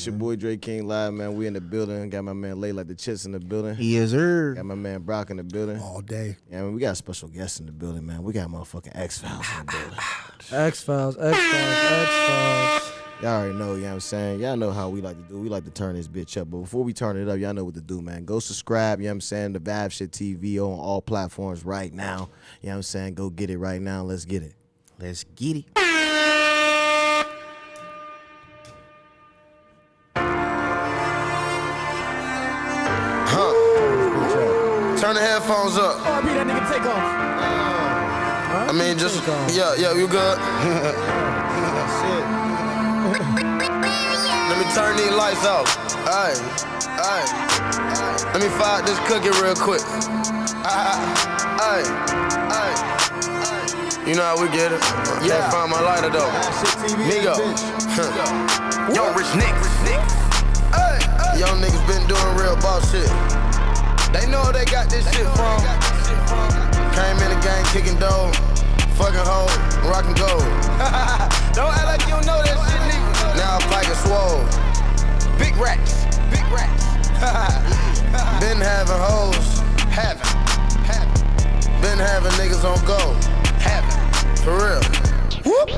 It's your boy Dre King live, man. We in the building. Got my man Lay like the Chits in the building. He is her. Got my man Brock in the building. All day. Yeah, man, we got a special guest in the building, man. We got motherfucking X-Files in the building. X-Files. Y'all already know, you know what I'm saying? Y'all know how we like to do. We like to turn this bitch up. But before we turn it up, y'all know what to do, man. Go subscribe, you know what I'm saying? The VIBESHIP TV on all platforms right now. You know what I'm saying? Go get it right now. Let's get it. Let's get it. Turn the headphones up. Oh, that nigga take off. I mean, just, yeah, you good? Let me turn these lights off. Ay. Let me fire this cookie real quick. Ay. You know how we get it. Can't find my lighter though. Nigga. Young rich niggas. Young niggas been doing real boss shit. They know where they got this shit from. Came in the game kicking dough, fucking hoe, rockin' gold. Don't act like you don't know that shit, nigga. Now I'm like a swole. Big racks. Been having hoes. Been having niggas on go. For real. Whoop.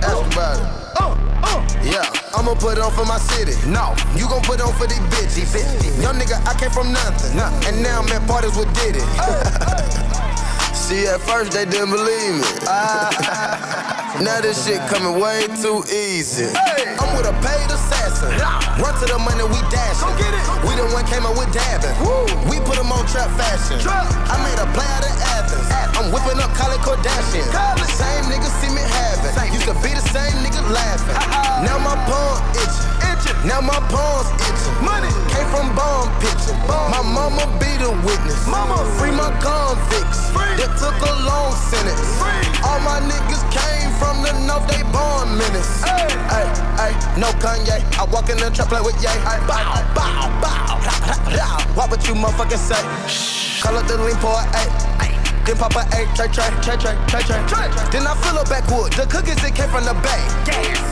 Ask about it. Yeah, I'ma put on for my city. No, you gon' put on for these bitches. Young nigga, I came from nothing. And now I'm at parties with Diddy. See, at first they didn't believe me. Now this shit coming way too easy. I'm with a paid assassin. Run to the money, we dashing. We the one came up with dabbing. We put them on trap fashion. I made a play out of Athens. I'm whipping up Kylie Kardashian. Same nigga see me having. Used to be the same nigga laughing. Now my palm itching. Now my palms itching. Money came from bomb pitching. My mama be the witness. Free my convicts. That took a long sentence. All my niggas came from the north, they born menace. Ay, no Kanye. I walk in the trap like with Ye. Bow. What would you motherfucking say? Call up the lean pour a then pop a tray. Then I fill her backwood. The cookies that came from the bay.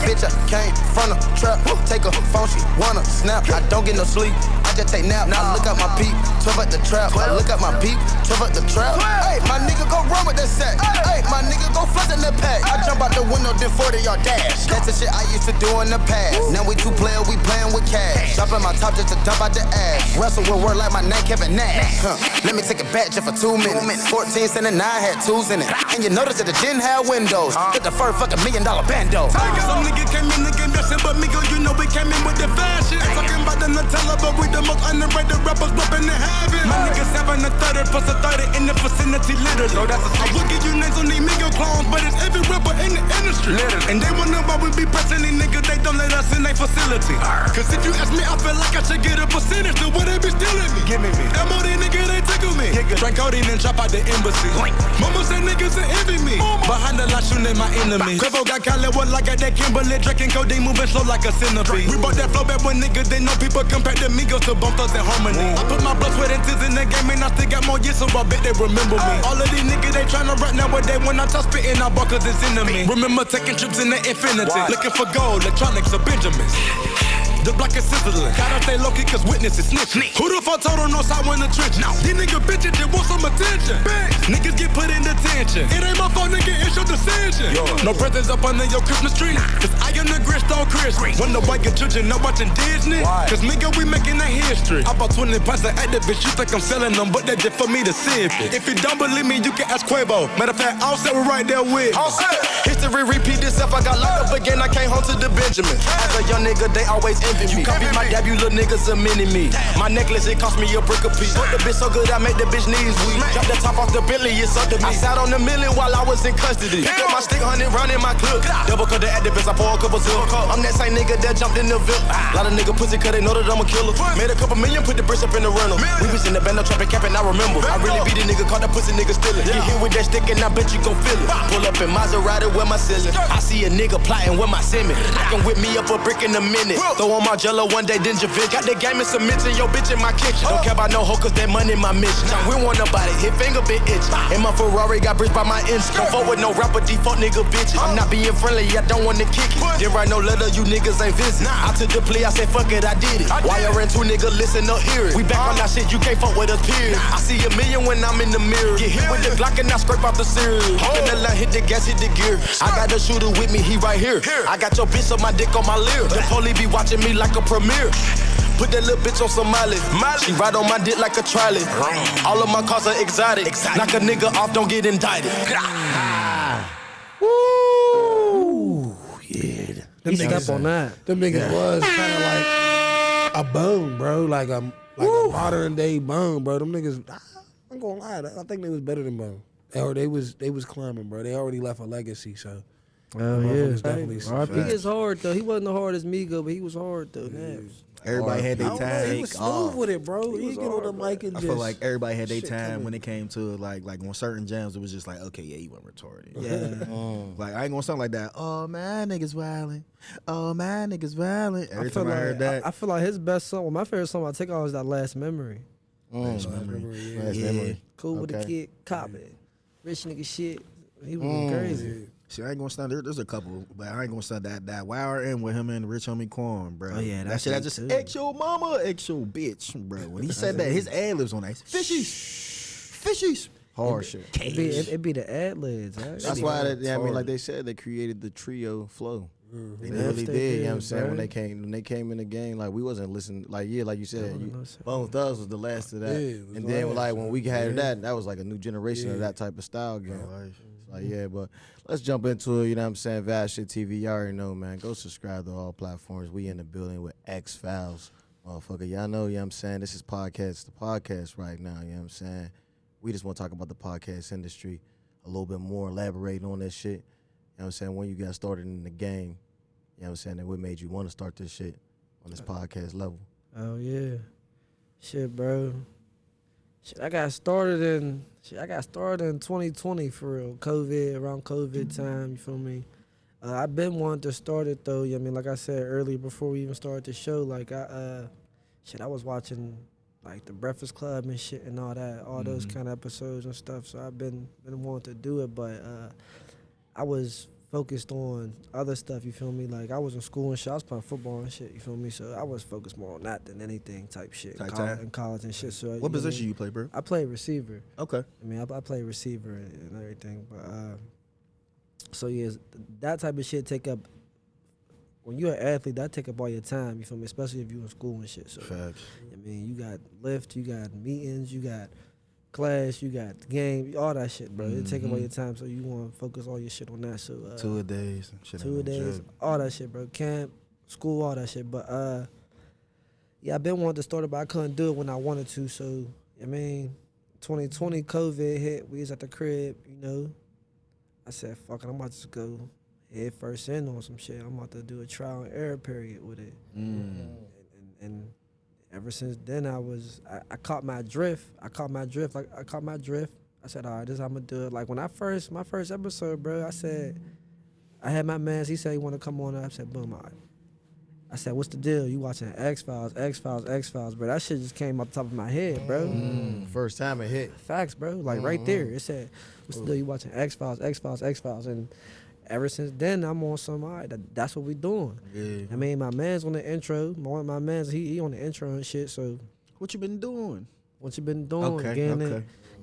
Bitch, I came from the trap. Take her phone, she wanna snap. I don't get no sleep. I just take nap. I look at my peep, 12 at the trap. I look at my peep, 12 at the trap. Hey, my nigga go run with that set. Hey, my nigga go flood in the pack. I jump out the window, then 40-yard dash. That's the shit I used to do in the past. Now we two players, we playing with cash. Dropping my top just to dump out the ass. Wrestle with word like my name Kevin Nash. Let me take it back just for 2 minutes. 14 and 9 had 2s in it. And you notice that it didn't have windows. Get the first fucking $1 million bando. Some nigga came in the game dressing, but me go, you know we came in with the fashion. Ain't talking about the Nutella, but we the most underrated rappers rapping in heaven. My niggas having a 30 plus a 30 in the vicinity, literally. So that's I would give you names on these Migo clones, but it's every rapper in the industry. Literally. And they wonder why we be pressing these niggas, they don't let us in their facility. Cause if you ask me, I feel like I should get a percentage to what they be stealing me. Give me me. MOD nigga, they tickle me. Drink codeine and chop out the embassy. Mama said niggas that envy me. Behind the line shooting my enemy. Quavo got Hollywood like I that Kimberly. Drinking codeine moving slow like a centipede. We brought that flow back when niggas they know people compare the Migos to Bone Thugs and Harmony. I put my blood, sweat, and tears in the game and I still got more years, so I bet they remember me. All of these niggas they tryna rap nowadays. When I touch spitting, I bought cause it's in me. Remember taking trips in the infinity. Looking for gold, electronics or Benjamins. The block is sizzling. Gotta stay low-key cause witnesses snitching. Who the fuck told on us I win the trench? Now these niggas bitches just want some attention. Niggas get put in detention. It ain't my fault, nigga, it's your decision. No presents up under your Christmas tree. Cause I am the Grinch on Christmas. When the white get children not watching Disney. Cause nigga, we making that history. I bought 20 pints of activists. You think I'm selling them, but they're just for me to sip it. If you don't believe me, you can ask Quavo. Matter of fact, Offset was right there with History repeat itself. I got locked up again. I came home to the Benjamin. As a young nigga, they always envy me. Copy my debut, little niggas a mini-me. My necklace, it cost me a brick a piece. Put the bitch so good, I make the bitch knees weak. Drop the top off the Bentley, it's up to me. I sat on the million while I was in custody. Pick up my stick, 100 round in my clip. Double cut the activists, I pour a couple zip. I'm that same nigga that jumped in the VIP. Lot of nigga pussy cause they know that I'm a killer. Made a couple million, put the bricks up in the rental. We was in the band, no trapping, capping, I remember. I really beat the nigga, caught that pussy nigga stealing. Get hit with that stick and I bet you gon' feel it. Pull up in Maserati with my ceiling. I see a nigga plotting with my semen. I can whip me up a brick in a minute. Throw on my gel Yellow one day, then Javinci. Got the game in some mention, yo bitch in my kitchen. Don't care about no hoe, cause that money in my mission. We want nobody, hit finger bit itch. And my Ferrari got bridged by my engine. Don't fuck with no rapper, default nigga bitches. I'm not being friendly, I don't wanna kick it. Didn't write no letter, you niggas ain't visit. I took the plea, I said fuck it, I did it. Why you ran two nigga, listen up, hear it. We back on that shit, you can't fuck with us, period. I see a million when I'm in the mirror. Get hit with the Glock and I scrape off the cereal. Then the line, hit the gas, hit the gear. I got the shooter with me, he right here. I got your bitch on my dick on my lip. The police be watching me like a premiere. Put that little bitch on Somali. She ride on my dick like a trolley. All of my cars are exotic. Knock a nigga off, don't get indicted. Woo! Yeah. He stepped on that. Them niggas was kind of like a bone, bro. Like a modern day bone, bro. Them niggas, I'm gonna lie, I think they was better than bone. Or they was climbing, bro. They already left a legacy, so. Oh yeah, definitely he is hard though. He wasn't the hard as Migo, but he was hard though. Everybody had their time. He was smooth with it, bro. He get on the mic and I just. feel like everybody had their time when it came to like on certain jams. It was just like, okay, yeah, you went retarded. Yeah. Like I ain't gonna sound like that. Oh man, niggas violent. Oh man, niggas violent. Every time I heard that, I feel like his best song. Well, my favorite song I take off is that Last Memory. Last memory. Last memory. Cool with the kid, cop it, rich nigga shit. He was crazy. See, I ain't gonna stand there. There's a couple, but I ain't gonna stand that Wire in with him and Rich Homie Quan, bro. Oh yeah, that shit. I just ex your mama, ex your bitch, bro. When he said that, his ad libs on that. Fishies. Hard shit. It be the ad libs. That's why, I mean, like they said, they created the trio flow. They really did, you know what I'm saying? When they came in the game, like we wasn't listening, like like you said, Bone Thugs was the last of that. And then like when we had that was like a new generation of that type of style game. Like but let's jump into it, you know what I'm saying? VIBESHIP TV, y'all already know, man. Go subscribe to all platforms. We in the building with X Files. Motherfucker, y'all know, you know what I'm saying? This is the podcast right now, you know what I'm saying? We just want to talk about the podcast industry a little bit more, elaborating on that shit. You know what I'm saying? When you got started in the game, you know what I'm saying? And what made you want to start this shit on this podcast level? Oh yeah, shit, bro. Shit, I got started in 2020 for real. Around COVID time. You feel me? I've been wanting to start it though. I mean, like I said earlier, before we even started the show, like I was watching like the Breakfast Club and shit and all that, all those kind of episodes and stuff. So I've been wanting to do it, but I was focused on other stuff, you feel me? Like I was in school and shit, I was playing football and shit, you feel me? So I was focused more on that than anything type shit in college and shit. So what position you play, bro? I play receiver. Okay. I mean, I play receiver and everything, but so yeah, that type of shit take up. When you're an athlete, that take up all your time, you feel me? Especially if you're in school and shit. So facts. I mean, you got lift, you got meetings, you got class, you got the game, all that shit, bro. It take up all your time, so you want to focus all your shit on that. So 2 a days, all that shit, bro. Camp, school, all that shit. But yeah, I've been wanting to start it, but I couldn't do it when I wanted to. So I mean, 2020 COVID hit. We was at the crib, you know. I said, "Fuck it, I'm about to just go head first in on some shit. I'm about to do a trial and error period with it." And ever since then, I caught my drift. I said, all right, this is how I'm going to do it. Like, when my first episode, bro, I had my mans, he said he want to come on. I said, boom, all right. I said, what's the deal? You watching X Files, bro. That shit just came off the top of my head, bro. First time it hit. Facts, bro. Like, right there. It said, what's the deal? You watching X Files. And ever since then, I'm on some, all right, that's what we doing. Yeah. I mean, my man's on the intro. My man's, he on the intro and shit, so. What you been doing? What you been doing? Okay.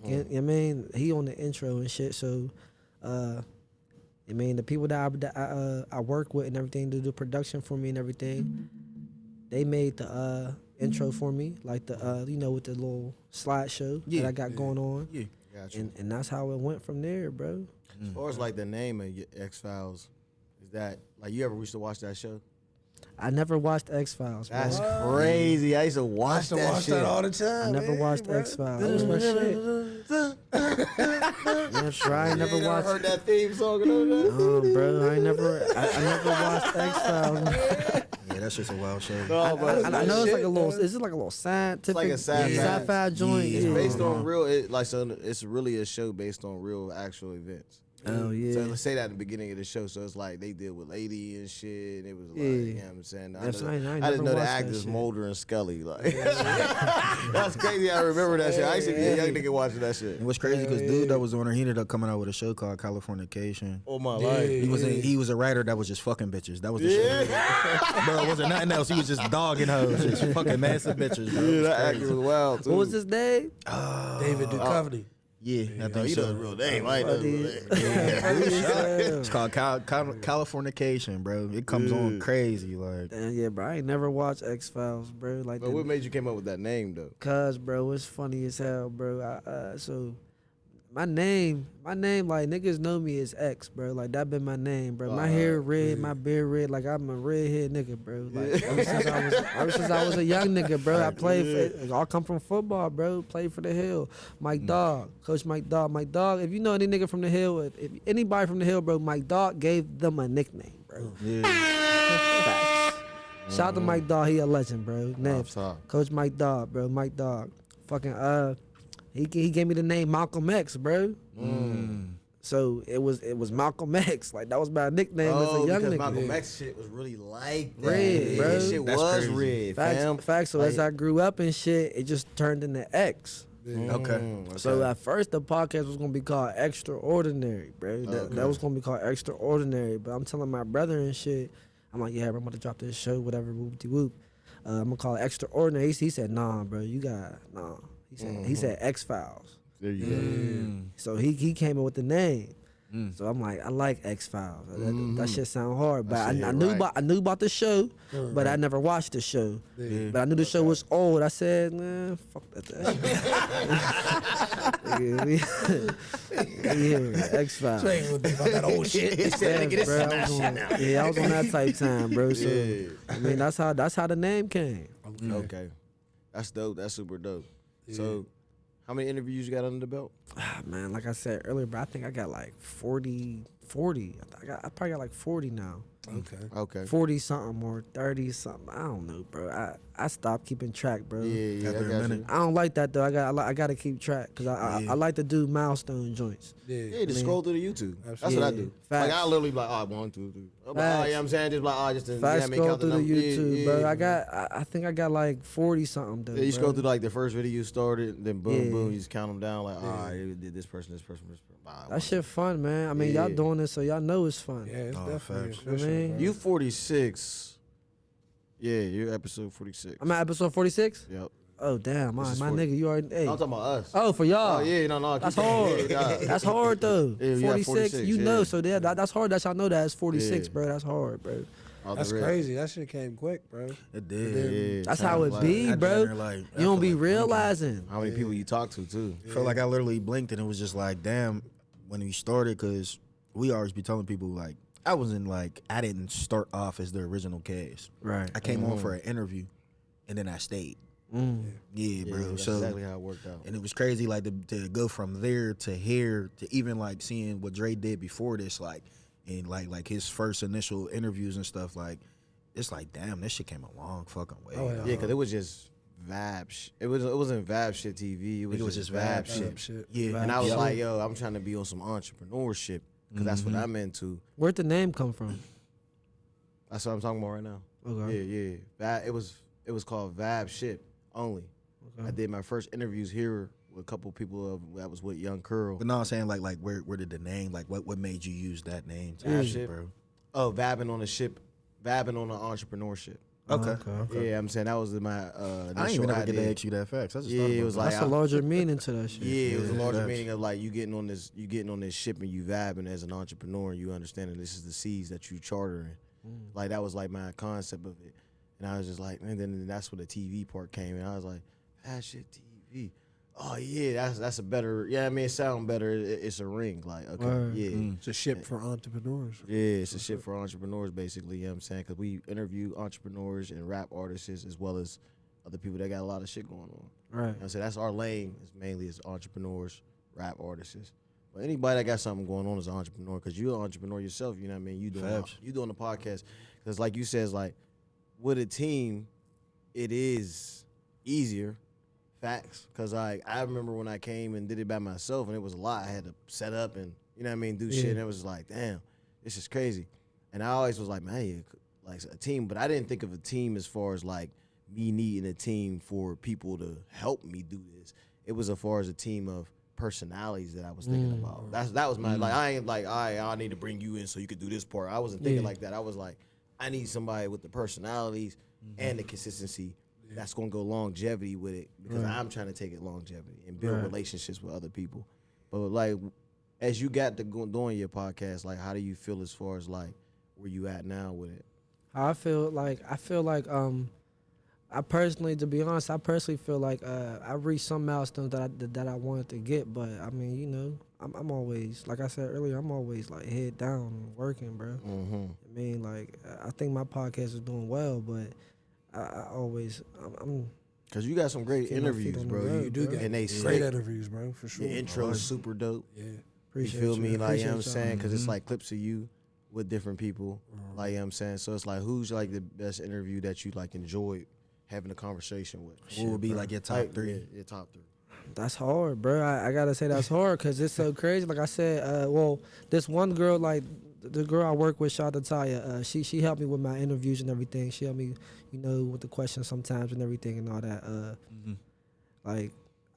I mean, he on the intro and shit, so, I mean, the people that I work with and everything, to do production for me and everything, they made the intro for me, like the, you know, with the little slideshow that I got going on. Yeah. Gotcha. And that's how it went from there, bro. As far as like the name of X Files, is that like you ever used to watch that show? I never watched X Files. That's crazy. I used to watch that shit all the time. I never watched X Files. That was my shit. Yeah, sure. I ain't never watched. Heard that theme song? Bro, I never watched X Files. Yeah, that's just a wild show. I know it's like a little. Is it like a little scientific, like a sci-fi joint? It's based on real. It's really a show based on real actual events. Oh yeah. So let's say that in the beginning of the show. So it's like they deal with Lady and shit. And it was like, Yeah. you know what I'm saying? I That's just right, I ain't know never the watched that actors shit. Mulder and Scully. Like that's crazy. I remember that shit. I used to be a young nigga watching that shit. And what's crazy because dude that was on her, he ended up coming out with a show called Californication. All my life. He was a writer that was just fucking bitches. That was the show. Bro, it wasn't nothing else. He was just dogging hoes, just fucking massive bitches. Bro. Yeah, that actor was wild too. What was his name? David Duchovny. Yeah, I No, think you know so. his real name. I ain't know his real name. It's called Californication, bro. It comes on crazy, like. Damn, yeah, bro. I ain't never watched X Files, bro. Like, But what made you came up with that name though? cause, bro, it's funny as hell, bro. So my name, like niggas know me as X, bro. Like that been my name, bro. My hair red, my beard red. Like I'm a redhead nigga, bro. Like ever since I was a young nigga, bro. I played for. I come from football, bro. Played for the Hill. Mike Dog, Coach Mike Dog. Mike Dog. If you know any nigga from the Hill, if anybody from the Hill, bro, Mike Dog gave them a nickname, bro. Facts. Shout out to Mike Dog. He a legend, bro. Next, top. Coach Mike Dog, bro. Mike Dog. Fucking He gave me the name Malcolm X, bro. So it was Malcolm X. Like that was my nickname as a young because nigga. Malcolm X shit was really like that. Red, bro. That shit That's was crazy. red, Facts, fam. facts. So as I grew up and shit, it just turned into X. Okay. So at first the podcast was gonna be called Extraordinary, bro. That was gonna be called Extraordinary. But I'm telling my brother and shit, I'm like, yeah, bro, I'm about to drop this show, whatever, whoop de whoop. I'm gonna call it Extraordinary. He said, nah, bro, you got nah. He said X Files. There you go. So he came in with the name. So I'm like, I like X Files. That shit sound hard, but I knew about the show, but I never watched the show. But I knew the show was old. I said, nah, fuck that shit. Yeah, X Files. You ain't gonna think about that old shit. Yeah, I was on that type time, bro. So I mean, that's how the name came. Okay. That's dope. That's super dope. So, how many interviews you got under the belt? Man, like I said earlier, bro, I think I got like 40. I probably got like 40 now. Okay. 40 something or 30 something. I don't know, bro. I stopped keeping track, bro. Yeah, I got you. I don't like that though. I got to keep track because I like to do milestone joints. Yeah, just scroll through the YouTube. That's what I do. Facts. Like I literally be like, oh, 1, 2, 3. I'm like, oh, yeah, I'm saying just like, just to Facts, scroll through the YouTube, bro. Yeah. I think I got like 40 something though. Yeah, you bro. scroll through like the first video you started, then boom, Yeah. boom, you just count them down. Like, all right, it did this person. That shit fun, man. I mean, y'all doing this, so y'all know it's fun. Yeah, it's definitely facts. official, I mean, bro. You 46. Yeah, you're episode 46. I'm at episode 46. Yep. Oh damn, my is 40. nigga, you already. Hey. I'm talking about us. Oh, for y'all. Oh, yeah, no. That's keep hard. going. Yeah. That's hard though. Yeah, we got 46, 46, you yeah. know. So that's hard. That's y'all know that it's 46, Yeah. bro. That's hard, bro. Off the That's rip. crazy. That shit came quick, bro. It did. Yeah, That's time how it flies. be, I bro. done like- You don't I be feel like realizing. How many people you talk to too? Felt like I literally blinked and it was just like, damn, when we started, because we always be telling people like, I didn't start off as the original cast. Right. I came on for an interview and then I stayed. Yeah, bro. that's so exactly how it worked out. and it was crazy, like to go from there to here to even like seeing what Dre did before this, like and like his first initial interviews and stuff. Like it's like, damn, this shit came a long fucking way. Oh, Yeah, because it was just Vibe. It wasn't Vibe Shit TV. It was just Vibe Shit. shit. Yeah, And I was yeah. like, yo, I'm trying to be on some entrepreneurship because that's what I'm into. Where'd the name come from? That's what I'm talking about right now. Okay. Yeah. It was called Vibe Shit only. I did my first interviews here with a couple people that was with Young Curl. But no, I'm saying like where did the name, like what made you use that name? To Vibe use it, Shit. bro. Oh, vibing on the ship, vibing on the entrepreneurship. Okay. Yeah, I'm saying that was my I initial ain't even ever get to idea. ask you that facts. I just Yeah, thought it about was that. like That's a larger meaning to that shit. Yeah, it was a larger facts. meaning of like you getting on this ship and you vibing as an entrepreneur and you understanding this is the seas that you chartering. Like that was like my concept of it. And I was just like, and then that's where the TV part came in. I was like, ah shit TV. Oh yeah, that's a better, yeah, I mean it sound better. It's a ring. Like, okay, Word. yeah. It's a ship for entrepreneurs. Yeah, it's a shit for entrepreneurs, basically. You know what I'm saying? Because we interview entrepreneurs and rap artists as well as other people that got a lot of shit going on. Right. You know what I'm saying? That's our lane, is mainly as entrepreneurs, rap artists. But anybody that got something going on is an entrepreneur because you're an entrepreneur yourself. You know what I mean? You doing the podcast. Because like you said, it's like with a team, it is easier. Facts. Because I remember when I came and did it by myself and it was a lot. I had to set up and, you know what I mean, do shit. And it was like, damn, this is crazy. And I always was like, man, like a team, but I didn't think of a team as far as like me needing a team for people to help me do this. It was as far as a team of personalities that I was thinking about. That was my like. I ain't like I need to bring you in so you could do this part. I wasn't thinking like that. I was like, I need somebody with the personalities and the consistency that's gonna go longevity with it, because I'm trying to take it longevity and build relationships with other people. But like, as you got to doing your podcast, like, how do you feel as far as like where you at now with it? I feel like I personally, to be honest, feel like I reached some milestones that I wanted to get. But I mean, you know, I'm always, like I said earlier, I'm always like head down and working, bro. I mean, like, I think my podcast is doing well, but I'm Cause you got some great interviews, bro. You do get, and they great interviews, bro, for sure. Your intro is super dope. Yeah, appreciate you feel me? Like, you know what I'm y'all. saying? Cause it's like clips of you with different people. Like, you know what I'm saying? So it's like, who's like the best interview that you like enjoyed having a conversation with? What would be like your top three? Yeah, your top three. That's hard, bro. I gotta say that's hard because it's so crazy. Like I said, well, this one girl, like the girl I work with, shout out to Taya. She helped me with my interviews and everything. She helped me, you know, with the questions sometimes and everything and all that. Like,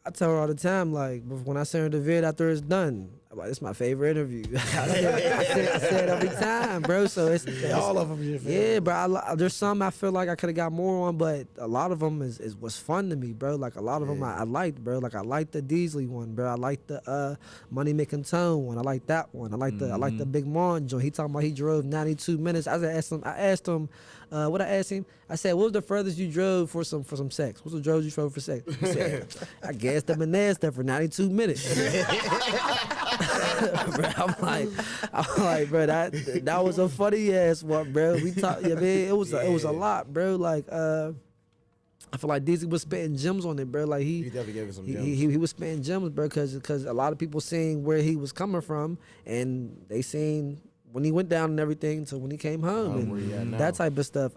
I tell her all the time, like, when I send her the vid after it's done, I'm like, it's my favorite interview. I say it every time, bro. So it's all of them your favorite. yeah, bro. There's some I feel like I could have got more on, but a lot of them is what's fun to me, bro. Like, a lot of them I liked, bro. Like, I liked the Deasley one, bro. I liked the Money Making Tone one. I like that one. I like the Big Mon joint. He talking about he drove 92 minutes. I asked him, what I asked him, I said, what was the furthest you drove for some sex? What's the drove you drove for sex? He said, I gassed up and Nasdaq for 92 minutes. Bro, I'm like, bro, that was a funny ass one, bro. We talked, yeah, man. It was a lot, bro. Like, I feel like Deezy was spitting gems on it, bro. Like He definitely gave us some gems. he was spitting gems, bro, because a lot of people seen where he was coming from, and they seen when he went down and everything to when he came home and where he at now. that type of stuff.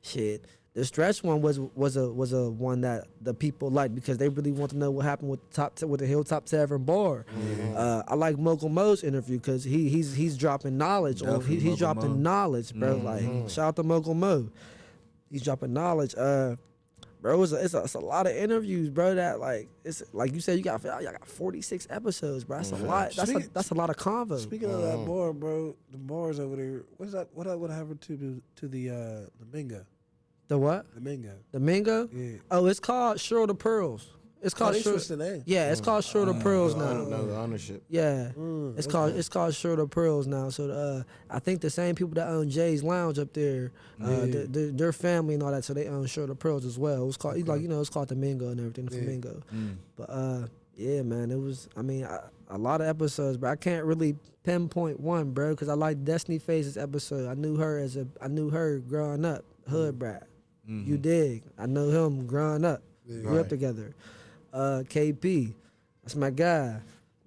Shit. The stretch one was a one that the people liked because they really want to know what happened with the Hilltop Tavern Bar. I like Mogul Mo's interview because he's dropping knowledge. He's dropping knowledge, bro. Like, shout out to Mogul Mo. He's dropping knowledge. Bro, it's a lot of interviews, bro. That like it's like you said, y'all got 46 episodes, bro. That's a lot. That's a lot of convo. Speaking of that bar, bro, the bars over there. What's that? What happened to the Mingo? The what? The Mingo. The Mingo? Yeah. Oh, it's called Shore the Pearls. It's called they Shore. switched the name. Yeah, it's called Shore the Pearls I now. don't know the ownership. Yeah, it's called Shore the Pearls now. So I think the same people that own Jay's Lounge up there, their family and all that, so they own Shore the Pearls as well. It was called like it's called the Mingo and everything, the Flamingo. But yeah, man, it was. I mean, a lot of episodes, but I can't really pinpoint one, bro, because I like Destiny Phase's episode. I knew her growing up, hood brat. You dig? I know him growing up. Grew up together. KP, that's my guy.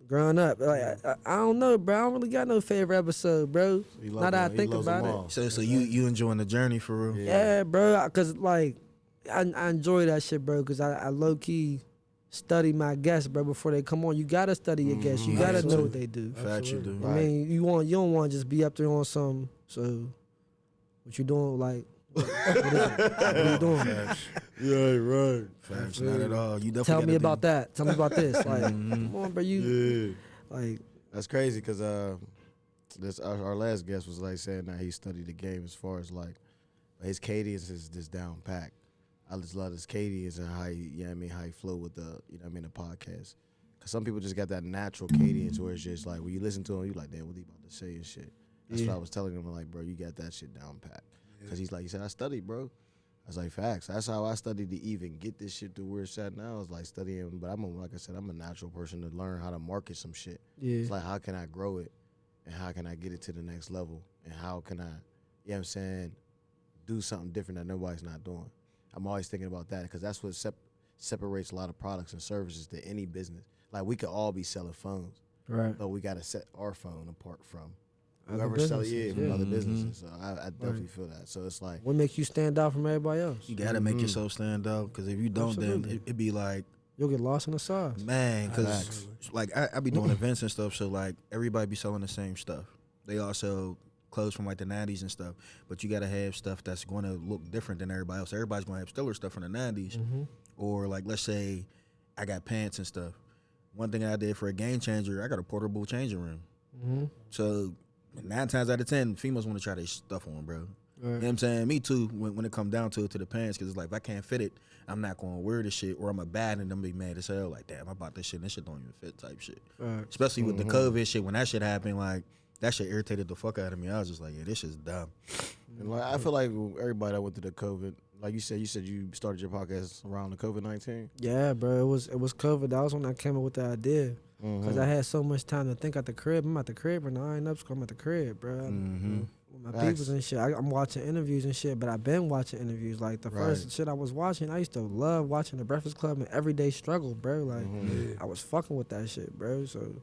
Growing up, like I don't know, bro. I don't really got no favorite episode, bro. Now that I think about it. So you enjoying the journey for real? Yeah, bro. Cause like I enjoy that shit, bro. Cause I low key study my guests, bro, before they come on. You gotta study your guests. You gotta know what they do. Facts, you do. I mean, you don't want to just be up there on some. So what you doing, like? What are you doing? Yeah, right. Facts, not at all. You definitely Tell me gotta about that. Tell me about this. Like, come on, bro. Like, that's crazy because this our last guest was like saying that he studied the game as far as like his cadence is just down packed. I just love his cadence and how he, how he flow with the, the podcast. Cause some people just got that natural cadence where it's just like when you listen to him, you like, damn, what he about to say and shit. That's what I was telling him. Like, bro, you got that shit down packed. Cause he's like, he said, I studied, bro. I was like, facts. That's how I studied to even get this shit to where it's at now. I was like studying, but like I said, I'm a natural person to learn how to market some shit. Yeah. It's like, how can I grow it? And how can I get it to the next level? And how can I, do something different that nobody's not doing? I'm always thinking about that because that's what separates a lot of products and services to any business. Like, we could all be selling phones. right. But we got to set our phone apart from Other whoever sells businesses, from other businesses. So I definitely feel that. So it's like, What makes you stand out from everybody else? You gotta make yourself stand out because if you don't, then Absolutely. it'd be like You'll get lost in the sauce. Man, because like I be doing events and stuff, so like everybody be selling the same stuff. They all sell clothes from like the 90s and stuff, but you gotta have stuff that's going to look different than everybody else. Everybody's going to have Stiller stuff from the 90s, or like let's say I got pants and stuff. One thing I did for a game changer, I got a portable changing room. So 9 times out of 10, females want to try their stuff on, bro. You know what I'm saying? Me too, when it come down to it, to the pants, because it's like, if I can't fit it, I'm not going to wear this shit, or I'm a bad and I'm be mad as hell. Like, damn, I bought this shit and this shit don't even fit type shit. Especially with the COVID shit, when that shit happened, like, that shit irritated the fuck out of me. I was just like, yeah, this shit's dumb. And like, I feel like everybody that went through the COVID, like you said you started your podcast around the COVID-19. Yeah, bro. It was COVID. That was when I came up with the idea. Because I had so much time to think at the crib. I'm at the crib right now. I ain't up school. I'm at the crib, bro. With my peoples and shit. I'm watching interviews and shit, but I've been watching interviews. Like, the first shit I was watching, I used to love watching The Breakfast Club and Everyday Struggle, bro. Like, I was fucking with that shit, bro. So,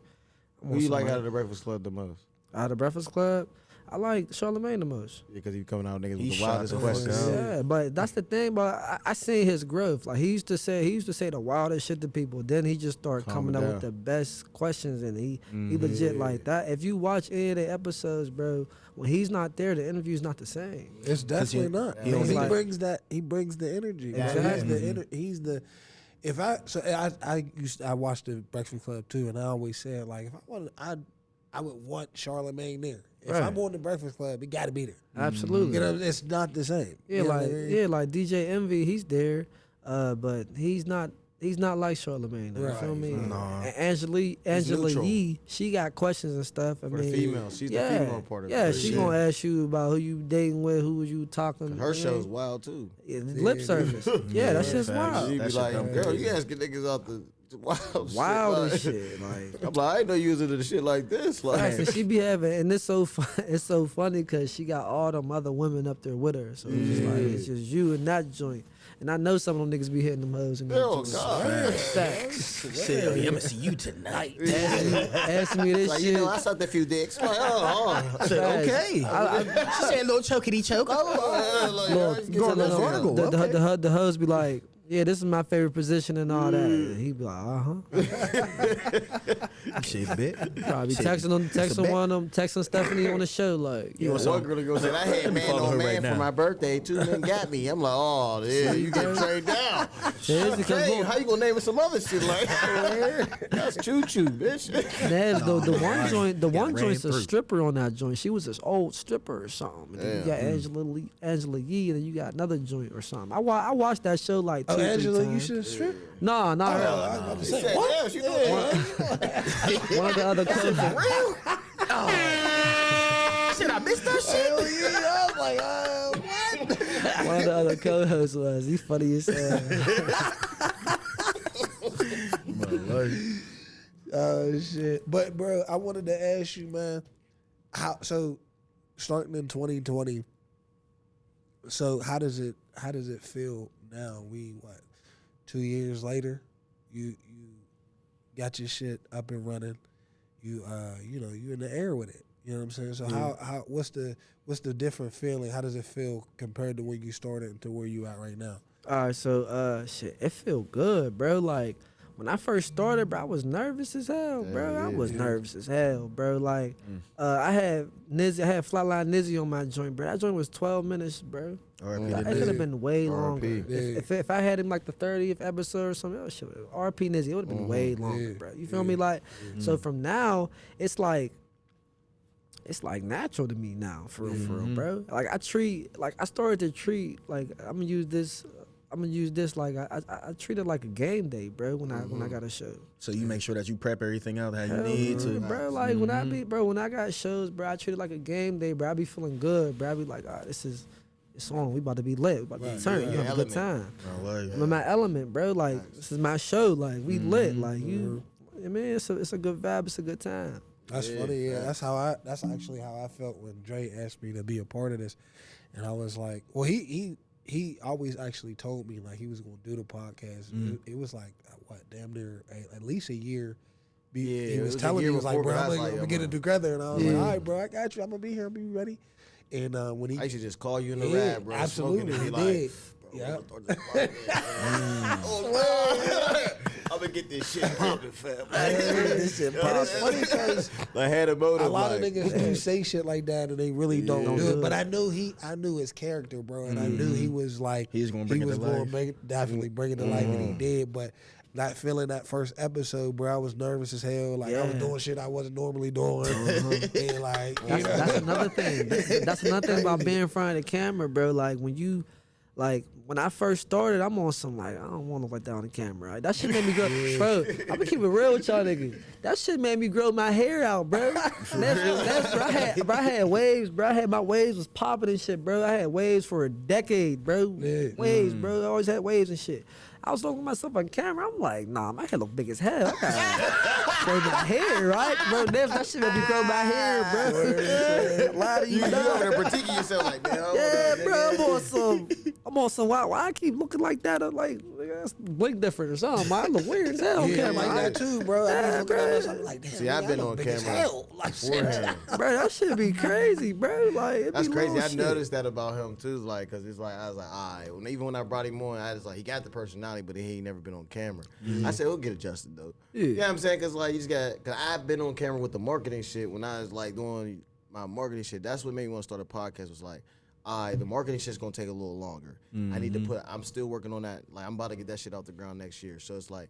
Who you like out of The Breakfast Club the most? Out of The Breakfast Club, I like Charlamagne the most. Yeah, because he coming out niggas with the shot wildest the questions. fuck out. Yeah, but that's the thing. But I seen his growth. Like, he used to say the wildest shit to people. Then he just started coming up with the best questions, and he legit like that. If you watch any of the episodes, bro, when he's not there, the interview's not the same. It's definitely not. he He like- brings that. He brings the energy. Exactly. He's the. If I watched the Breakfast Club too, and I always said, like, if I wanted, I would want Charlamagne there. If I'm on the Breakfast Club, it got to be there. Absolutely. You know, it's not the same. Yeah, You know like what I mean? like DJ Envy, he's there, but he's not like Charlamagne. You feel me? And Angela neutral. Yee, she got questions and stuff. I For mean, the female, she's the female part of it. Yeah, she gonna ask you about who you dating with, who was you talking. Her show's wild too. Lip service. Yeah, that shit's wild. She be That shit like, dumb. girl, you asking niggas out the Wild shit. as shit. Like, I'm like, I didn't know you was into the shit like this. Like, facts, and she be having, and it's so funny because she got all them other women up there with her. So it's just like, it's just you and that joint. And I know some of them niggas be hitting them hoes in that oh joint. God. Facts. I'm gonna see you tonight. Asking me this Like, shit. you know, I sucked a few dicks. Like, Facts. Okay. She said, "Little chokity choke." The hoes be like, yeah, this is my favorite position and all that. And he be like, Shit, bit. Probably texting one of them, texting Stephanie on the show like, You know, one girl go say, I had man follow on her man right for now. my birthday. 2 men got me. I'm like, oh, yeah, you get trade down. It's because Hey, how you gonna name it some other shit like that's choo choo, bitch. the one joint, the one ran joint's a through. stripper on that joint. She was this old stripper or something. And then you got Angela Yee, and then you got another joint or something. I watched that show like 2 or 3 Angela, you times. should strip. No, not her. She said, damn, she doing One of the other co-hosts. Shit, I missed that shit. One of the other co-hosts was. He's funny as hell. Oh shit! But bro, I wanted to ask you, man. So starting in 2020. So how does it feel now? We 2 years later, you got your shit up and running. You you in the air with it. You know what I'm saying? So how what's the different feeling? How does it feel compared to when you started to where you at right now? All right, so shit, it feel good, bro. Like when I first started, bro, I was nervous as hell, bro. I was nervous as hell, bro. Like I had Flatline Nizzy on my joint, bro. That joint was 12 minutes, bro. It could have been way longer. If I had him like the 30th episode or something, oh shit, RP Nizzy, it would have been way longer, bro. You feel me? Like so from now, it's like natural to me now, for real, bro. Like I started to treat like I'm gonna use this like I treat it like a game day, bro. When I got a show. So you make sure that you prep everything out how you need to, bro. Like when I got shows, bro, I treat it like a game day, bro. I be feeling good, bro. I be like, it's on. We about to be lit. We about to be turned. You have a good time. I'm in my element, bro. Like this is my show. Like we lit. Like you. I mean, it's a good vibe. It's a good time. That's funny. Yeah, that's actually how I felt when Dre asked me to be a part of this, and I was like, well, he always actually told me like he was gonna do the podcast. It was like damn near at least a year. He was telling me, he was like, bro, we're getting it together, and I was like, all right, bro, I got you. I'm gonna be here. I'll be ready. And when he, I used to just call you in the rad, bro. Absolutely, he like, did. Yeah. I'ma get this shit popping, fam. This shit And it's funny because I had a motive. a lot of like, niggas do say shit like that and they really don't do it. But I knew his character, bro, and I knew he was like He was gonna bring it to life. Definitely bring it to life, and he did. But not feeling that first episode, bro, I was nervous as hell. Like I was doing shit I wasn't normally doing, and like That's another thing. That's another thing about being in front of the camera, bro. Like when I first started, I'm on some like I don't want to let down the camera. Right? That shit made me grow, bro. I'm gonna keep it real with y'all niggas. That shit made me grow my hair out, bro. That's bro. I had waves, bro. I had my waves was popping and shit, bro. I had waves for a decade, bro. Yeah. Waves, bro. I always had waves and shit. I was looking at myself on camera. I'm like, nah, my head look big as hell. I gotta grow my hair, right, bro? That shit made me grow my hair, bro. A lot of you over there critiquing yourself like, man. Yeah, bro. I'm on some. Why I keep looking like that? I'm like, that's blink different or something. I look weird as hell on yeah, camera. like that too, bro. I was looking at myself like, damn. See, I've been on camera Like beforehand. Bro, that shit be crazy, bro. Like, it That's be crazy. little I shit. noticed that about him too, like, cause it's like I was like, all right. Even when I brought him on, I was like, he got the personality, but he ain't never been on camera. I said he'll get adjusted though. Yeah. You know what I'm saying? Cause like you just got, cause I've been on camera with the marketing shit when I was like doing my marketing shit. That's what made me want to start a podcast. Was like, all right, the marketing shit's gonna take a little longer. I need to I'm still working on that. Like I'm about to get that shit off the ground next year. So it's like,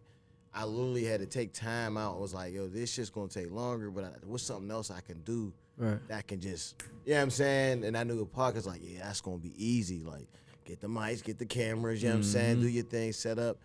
I literally had to take time out. I was like, yo, this shit's gonna take longer, but what's something else I can do that can just, you know what I'm saying? And I knew a podcast like, yeah, that's gonna be easy. Like, get the mics, get the cameras, you know what I'm saying? Do your thing, set up.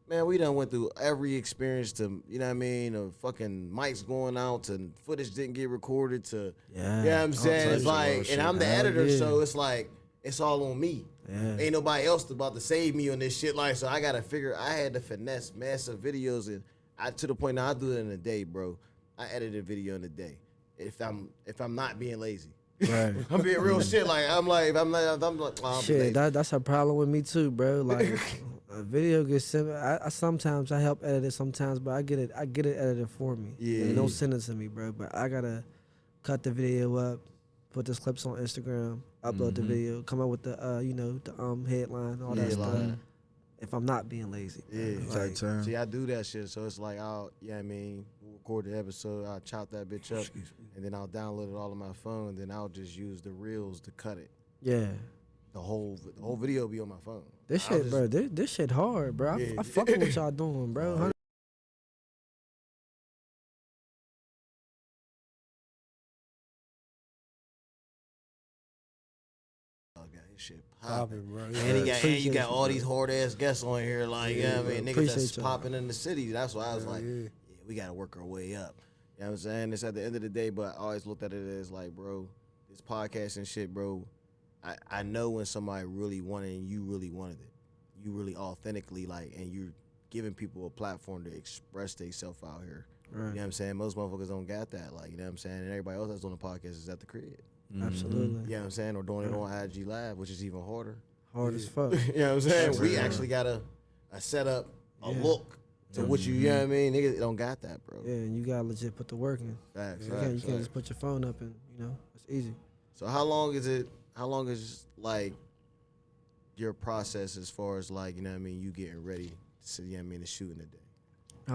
Man, we done went through every experience to, you know what I mean, of fucking mics going out to footage didn't get recorded to, you know what I'm saying? It's like, and I'm the editor, so it's like, it's all on me. Ain't nobody else about to save me on this shit. Like, so I got to figure, I had to finesse massive videos, and to the point now I do it in a day, bro. I edit a video in a day. If I'm not being lazy. Right. I'm being real shit. Like, I'm like, oh, I'm Shit, lazy. that's a problem with me too, bro. Like, a video gets sent. I sometimes I help edit it sometimes, but I get it edited for me. Yeah. They don't send it to me, bro. But I gotta cut the video up, put the clips on Instagram, upload the video, come up with the the headline, all that stuff. If I'm not being lazy. Yeah, Like, time. see, I do that shit, so it's like, we'll record the episode, I'll chop that bitch up, and then I'll download it all on my phone, and then I'll just use the reels to cut it. Yeah. The whole video be on my phone. This shit, bro. This shit hard, bro. Yeah. I fuck with what y'all doing, bro. Shit popping, bro. And you Appreciate got all you, these hard ass guests on here, like, you know what I mean? Niggas Appreciate that's y'all. popping in the city. That's why I was like, yeah, we gotta work our way up. You know what I'm saying? It's at the end of the day, but I always looked at it as like, bro, this podcast and shit, bro, I know when somebody really wanted it and you really wanted it. You really authentically, like, and you're giving people a platform to express themselves out here. Right. You know what I'm saying? Most motherfuckers don't got that. Like, you know what I'm saying? And everybody else that's doing the podcast is at the crib. Absolutely. You know what I'm saying? Or doing it on IG Live, which is even harder. Hard as fuck. You know what I'm saying? We actually got a setup, a look to what you know what I mean? Niggas don't got that, bro. Yeah, and you gotta legit put the work in. Facts, You can't just put your phone up and it's easy. So how long is like your process as far as like, you know what I mean, you getting ready to, you know what I mean, to shoot in the day?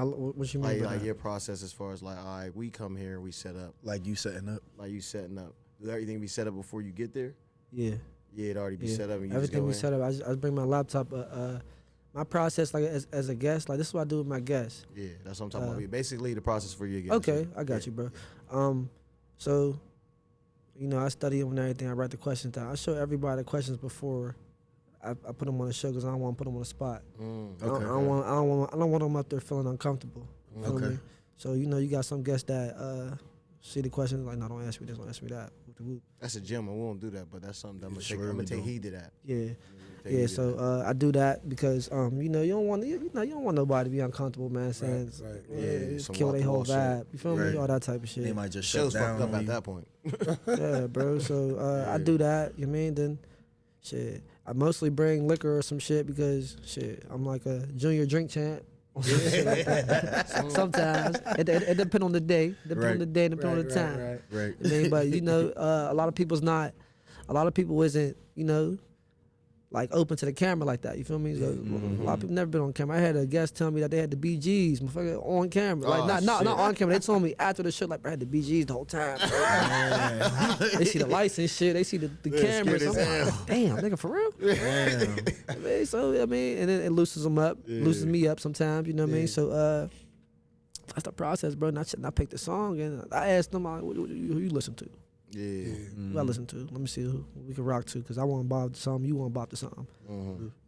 What you mean by Like that? your process as far as like, all right, we come here, we set up. Like you setting up. Like you setting up. Do everything be set up before you get there? Yeah. Yeah, it already be set up and you Everything we just set up. I just bring my laptop. My process, like as a guest, like this is what I do with my guests. Yeah, that's what I'm talking about. Basically the process for you again. Okay, I got you, bro. So, I study them and everything. I write the questions down. I show everybody the questions before I put them on the show because I don't want to put them on the spot. I don't want them up there feeling uncomfortable. You feel me? So you got some guests that see the questions like, no, don't ask me this, don't ask me that. Whoop. That's a gem, and we won't do that, but that's something I'm gonna take heed to that. Yeah. So I do that because you don't want nobody to be uncomfortable, man. Saying some kill their whole wall-to-wall vibe. shit. You feel me? All that type of shit. They might just Show's shut down fucked up on at you. that point. Yeah, bro. So I do that. You know what I mean? Then shit, I mostly bring liquor or some shit because shit, I'm like a junior drink champ. Shit like that. Sometimes it depends on the day, depend on the day, depend on the time. Right. I mean, but a lot of people isn't like open to the camera like that. You feel me? So, a lot of people never been on camera. I had a guest tell me that they had the BGs, motherfucker, on camera. Like not on camera. They told me after the show, like, bro, I had the BGs the whole time. They see the lights and shit. They see the cameras. I'm like, damn, nigga, for real? Damn. I mean, so I mean, and then it loosens them up, loosens me up sometimes. You know what I mean? So that's the process, bro. And I picked the song and I asked them, like, who you listen to? Yeah. Who I listen to? Let me see who we can rock to, because I want to bop the song, you want to bop the song. I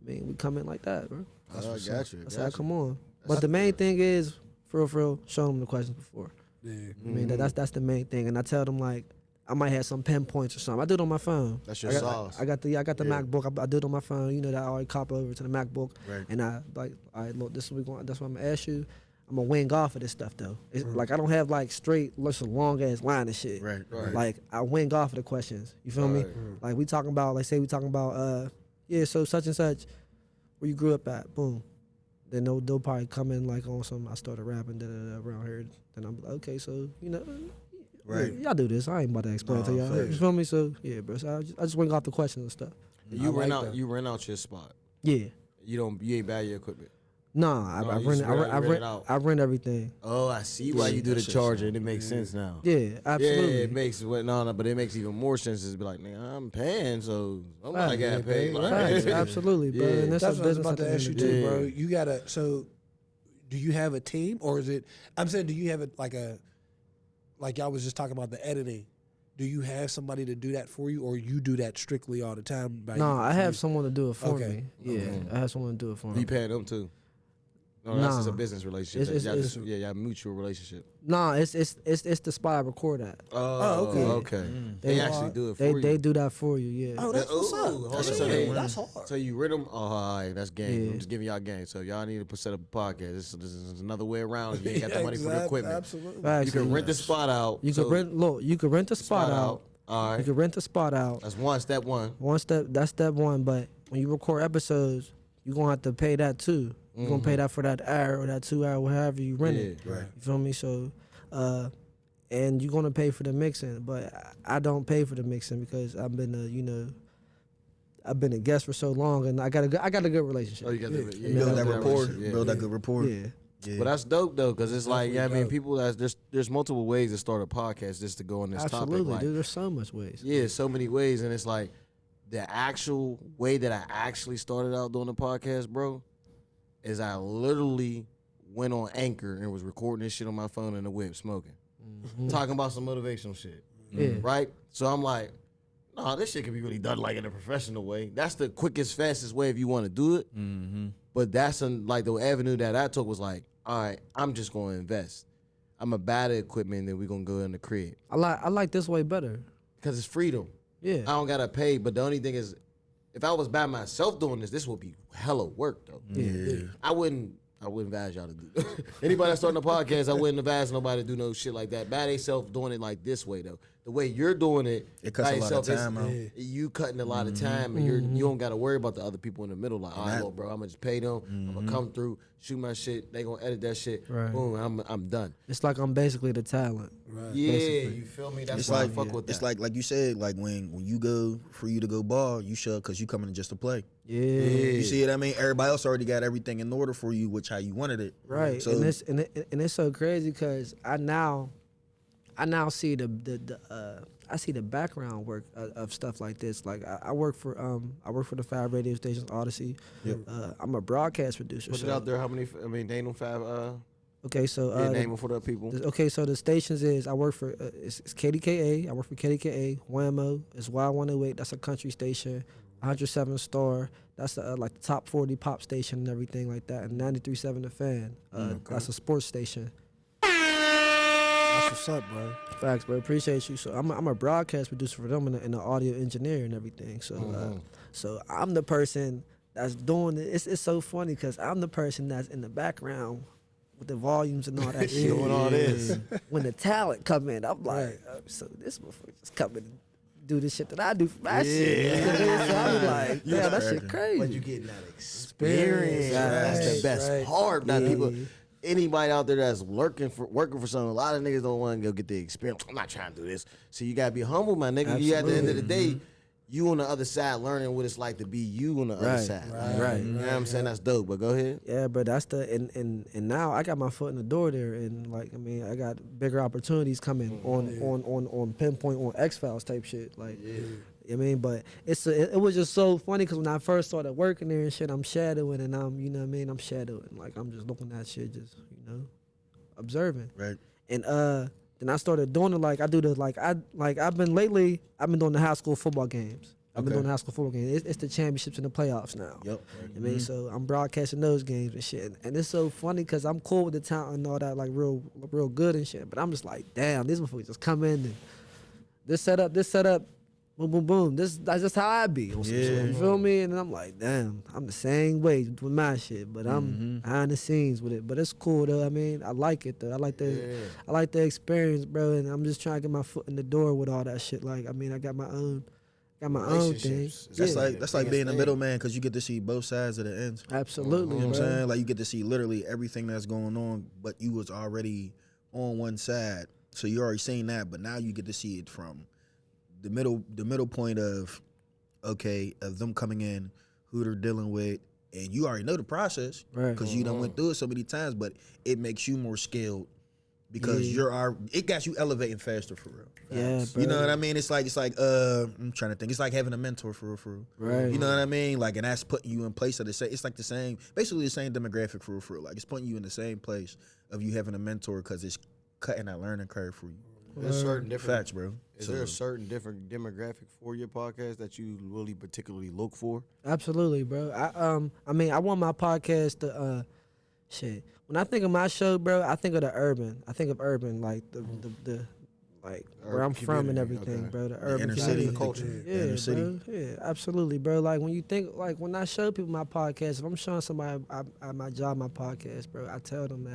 mean, we come in like that, bro. I got you. That's how I come on. But the main thing is, for real, show them the questions before. Yeah. I mean, that's the main thing. And I tell them, like, I might have some pinpoints or something. I do it on my phone. That's your sauce. I got the MacBook. I do it on my phone. You know that I already copy over to the MacBook. Right. And I like, all right, look, this is what we going. That's what I'm gonna ask you. I'm gonna wing off of this stuff though. It's like I don't have like straight, long ass line and shit. Right. Like I wing off of the questions. You feel me? Like we talking about, like say we talking about, yeah. So such and such, where you grew up at? Boom. Then they'll probably come in like on some. I started rapping around here. Then I'm like, okay, so you know. Right. Y'all do this. I ain't about to explain it to y'all. You feel me? So yeah, bro. So I just wing off the questions and stuff. You rent out your spot. Yeah. You ain't buy your equipment. Nah, No, I you just rent it out. I rent everything. Oh, I see why you do the charger, and it makes sense now. Yeah, absolutely. Yeah, it makes but it makes even more sense to be like, nigga, I'm paying, so somebody got paid. Facts, absolutely, bro. Yeah. And That's a what I was business about at the to end ask of you the day. too, bro. Yeah. You gotta. So, do you have a team, or is it? I'm saying, do you have it like y'all was just talking about the editing? Do you have somebody to do that for you, or you do that strictly all the time? No, I have someone to do it for Okay. me. Yeah, I have someone to do it for me. You paying them too? No, that's just a Nah. business relationship. It's- Y'all mutual relationship. Nah, it's the spot I record at. Oh, okay. Okay. They They- actually do it for you. They do that for you. Yeah. Oh, that's what's up. Ooh, That's, hold on. that's hard. So you rent them? Oh, all right, that's game. Yeah. I'm just giving y'all game. So y'all need to set up a podcast. This is another way around. You ain't got the money for the equipment. Absolutely. Facts. You can rent the spot out. You so can rent. Look, you can rent the spot out. All You right. can rent the spot out. That's step one. That's step one. But when you record episodes, you're gonna have to pay that too. You're gonna pay that for that hour or that 2 hour, whatever you rent it. Right. You feel me? So, and you're gonna pay for the mixing, but I don't pay for the mixing because I've been a guest for so long, and I got a good relationship. Oh, you got to Build that rapport. Yeah, Build that good rapport. Yeah. But that's dope though, because it's like, yeah, I mean, dope. people there's multiple ways to start a podcast just to go on this Absolutely, topic. Like, dude. There's so much ways. yeah, so many ways, and it's like the actual way that I actually started out doing the podcast, bro, is I literally went on Anchor and was recording this shit on my phone in the whip, smoking, talking about some motivational shit. Yeah. Right? So I'm like, nah, this shit can be really done like in a professional way. That's the quickest, fastest way if you want to do it. But that's like the avenue that I took was like, all right, I'm just going to invest. I'm going to buy the equipment and then we're going to go in the crib. I like this way better. Because it's freedom. Yeah. I don't got to pay. But the only thing is, if I was by myself doing this would be hella work though. Yeah. I wouldn't advise y'all to do anybody that's starting a podcast, I wouldn't advise nobody to do no shit like that. By themselves doing it like this way though. The way you're doing it, It cuts by a lot of yourself, time out. you cutting a lot of time and you don't gotta worry about the other people in the middle. Like, all right, look, bro, I'm gonna just pay them, I'm gonna come through, shoot my shit, they gonna edit that shit, Right. boom, I'm done. It's like I'm basically the talent. Yeah, Basically. you feel me? That's It's why like I fuck with that. it's like you said, like when you go for you to go ball, you should because you coming in just to play. Yeah. You see what I mean? Everybody else already got everything in order for you, which how you wanted it. Right. So and it's so crazy because I now see I see the background work of stuff like this. Like I work for the 5 radio stations, Odyssey. I'm a broadcast producer. Put it so- out there. How many? I mean, name them 5. Okay, so Name them for the people. okay, so the stations is I work for it's KDKA. I work for KDKA. Whammo. It's Y108. That's a country station. 107 Star. That's like the top 40 pop station and everything like that. And 93.7 The Fan. That's a sports station. That's what's up, bro. Facts, bro. Appreciate you. So I'm a broadcast producer for them and the audio engineer and everything. So so I'm the person that's doing it. It's so funny because I'm the person that's in the background with the volumes and all that shit. Doing all this. When the talent come in, I'm like, so this motherfucker just coming and do the shit that I do for my shit. You know what I mean? So I'm like, yeah, that shit crazy. But you getting that experience. That's the best right. part. Now, Yeah. people, anybody out there that's working for something, a lot of niggas don't want to go get the experience. I'm not trying to do this. So you gotta be humble, my nigga. You at the end of the day, you on the other side learning what it's like to be you on the other side. Right. You know what I'm saying? That's dope. But go ahead. Yeah, but that's and now I got my foot in the door there, and like I mean, I got bigger opportunities coming on Pinpoint, on X-Files type shit. Like, I mean, but it was just so funny because when I first started working there and shit, I'm shadowing and I'm I'm shadowing, like I'm just looking at shit, just observing. Right. And then I started doing it like I do the I've been doing the high school football games. I've been doing the high school football games. It's the championships and the playoffs now. Yep. I mean, so I'm broadcasting those games and shit. And it's so funny because I'm cool with the talent and all that, like real good and shit. But I'm just like, damn, these motherfuckers just come in and this setup, boom, boom, boom. That's just how I be. On some shit, you feel me? And I'm like, damn, I'm the same way with my shit, but I'm behind the scenes with it. But it's cool though. I mean, I like it though. I like the experience, bro. And I'm just trying to get my foot in the door with all that shit. Like, I mean, I got my own thing. That's like being a middleman because you get to see both sides of the ends. Absolutely, You know what I'm saying? Like you get to see literally everything that's going on, but you was already on one side, so you already seen that. But now you get to see it from the middle point of them coming in, who they're dealing with, and you already know the process because you done went through it so many times. But it makes you more skilled because it got you elevating faster for real. Yeah, bro. You know what I mean? It's like I'm trying to think. It's like having a mentor for real. Right. You know what I mean? Like, and that's putting you in place of the same. It's like basically the same demographic for real. Like it's putting you in the same place of you having a mentor because it's cutting that learning curve for you. There's certain different Facts, bro. Is there a certain different demographic for your podcast that you really particularly look for? Absolutely, bro. I mean, I want my podcast to shit. When I think of my show, bro, I think of the urban. I think of urban, like the like where I'm from and everything, bro. The urban inner community. city culture. Yeah, inner city. bro. Yeah, absolutely, bro. Like when you think, like when I show people my podcast, if I'm showing somebody at my job my podcast, bro, I tell them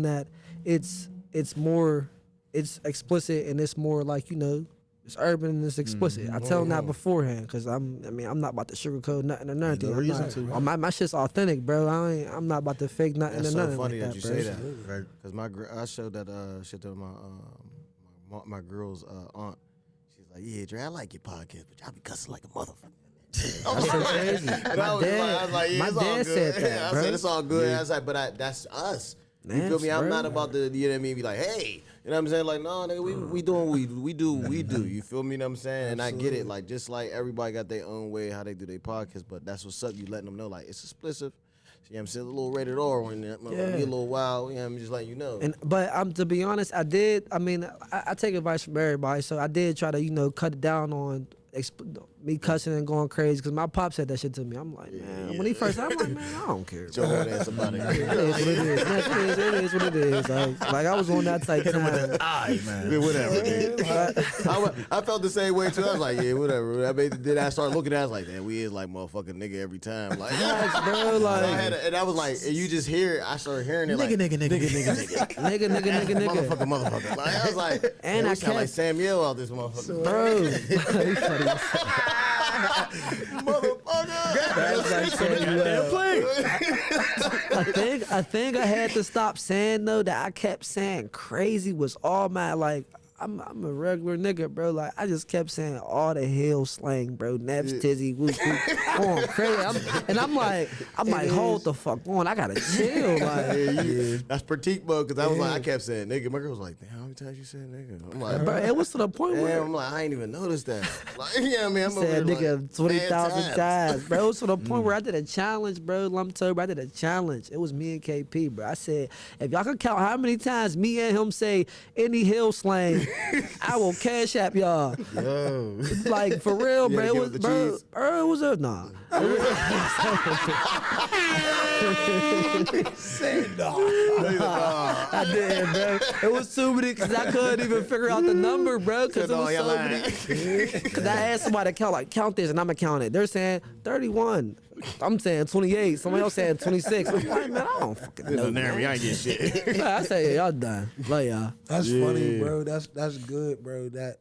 that it's more, it's explicit and it's more like it's urban and it's explicit. I tell them that beforehand because I'm not about to sugarcoat nothing or nothing. No reason to. My shit's authentic, bro. I'm not about to fake nothing That's or so nothing funny like that you bro. say that. Right. Because I showed that shit to my girl's aunt. She's like, yeah, Dre, I like your podcast, but y'all be cussing like a motherfucker. That's so crazy. My dad said that, bro. I said, it's all good. I was like, but that's us. You feel me? I'm not about to, you know what I mean, be like, hey, you know what I'm saying? Like, no, nigga, we doing we do. You feel me? You know what I'm saying? And I get it. Like, just like everybody got their own way how they do their podcast, but that's what's up. You letting them know, like, it's explicit. You know what I'm saying? A little rated R when be a little wild. You know what I'm just letting you know. But to be honest, I take advice from everybody, so I did try to, cut it down on me cussing and going crazy because my pop said that shit to me. I'm like, man, when he first said, I'm like, man, I don't care. Your old ass about it. It is what it is. Like I was on that type time. Man. Whatever, dude. I felt the same way too. I was like, yeah, whatever. Then I started looking at it, I was like, man, we is like motherfucking nigga every time. Like, bro, like, and I was like, and you just hear it. I started hearing it like, nigga. motherfucker. Like, I was like, and I sound like Samuel out this motherfucker. Bro. Motherfucker. I think I had to stop saying though that I kept saying crazy was all my like. I'm a regular nigga, bro. Like I just kept saying all the hell slang, bro. Naps, tizzy, whoop, whoop, going crazy. I'm like, hold the fuck on. I gotta chill. Like, that's critique mode because I was like, I kept saying nigga. My girl was like, damn, how many times you said nigga? I'm like, bro, it was to the point where I'm like, I ain't even noticed that. Like, yeah, I mean, I'm said nigga like, 20,000 times, bro. It was to the point where I did a challenge, bro. I did a challenge. It was me and KP, bro. I said, if y'all can count how many times me and him say any hill slang, I will cash app y'all. Yo. Like for real, bro. It was bro. It was a nah. Said no. I did, bro. It was too many because I couldn't even figure out the number, bro. Because it was so many. Because I asked somebody to count this, and I'm gonna count it. They're saying 31. I'm saying 28. Somebody else saying 26. I'm like, man, I don't fucking know. Man. I ain't get shit. I say y'all done. Like y'all. That's funny, bro. That's good, bro. That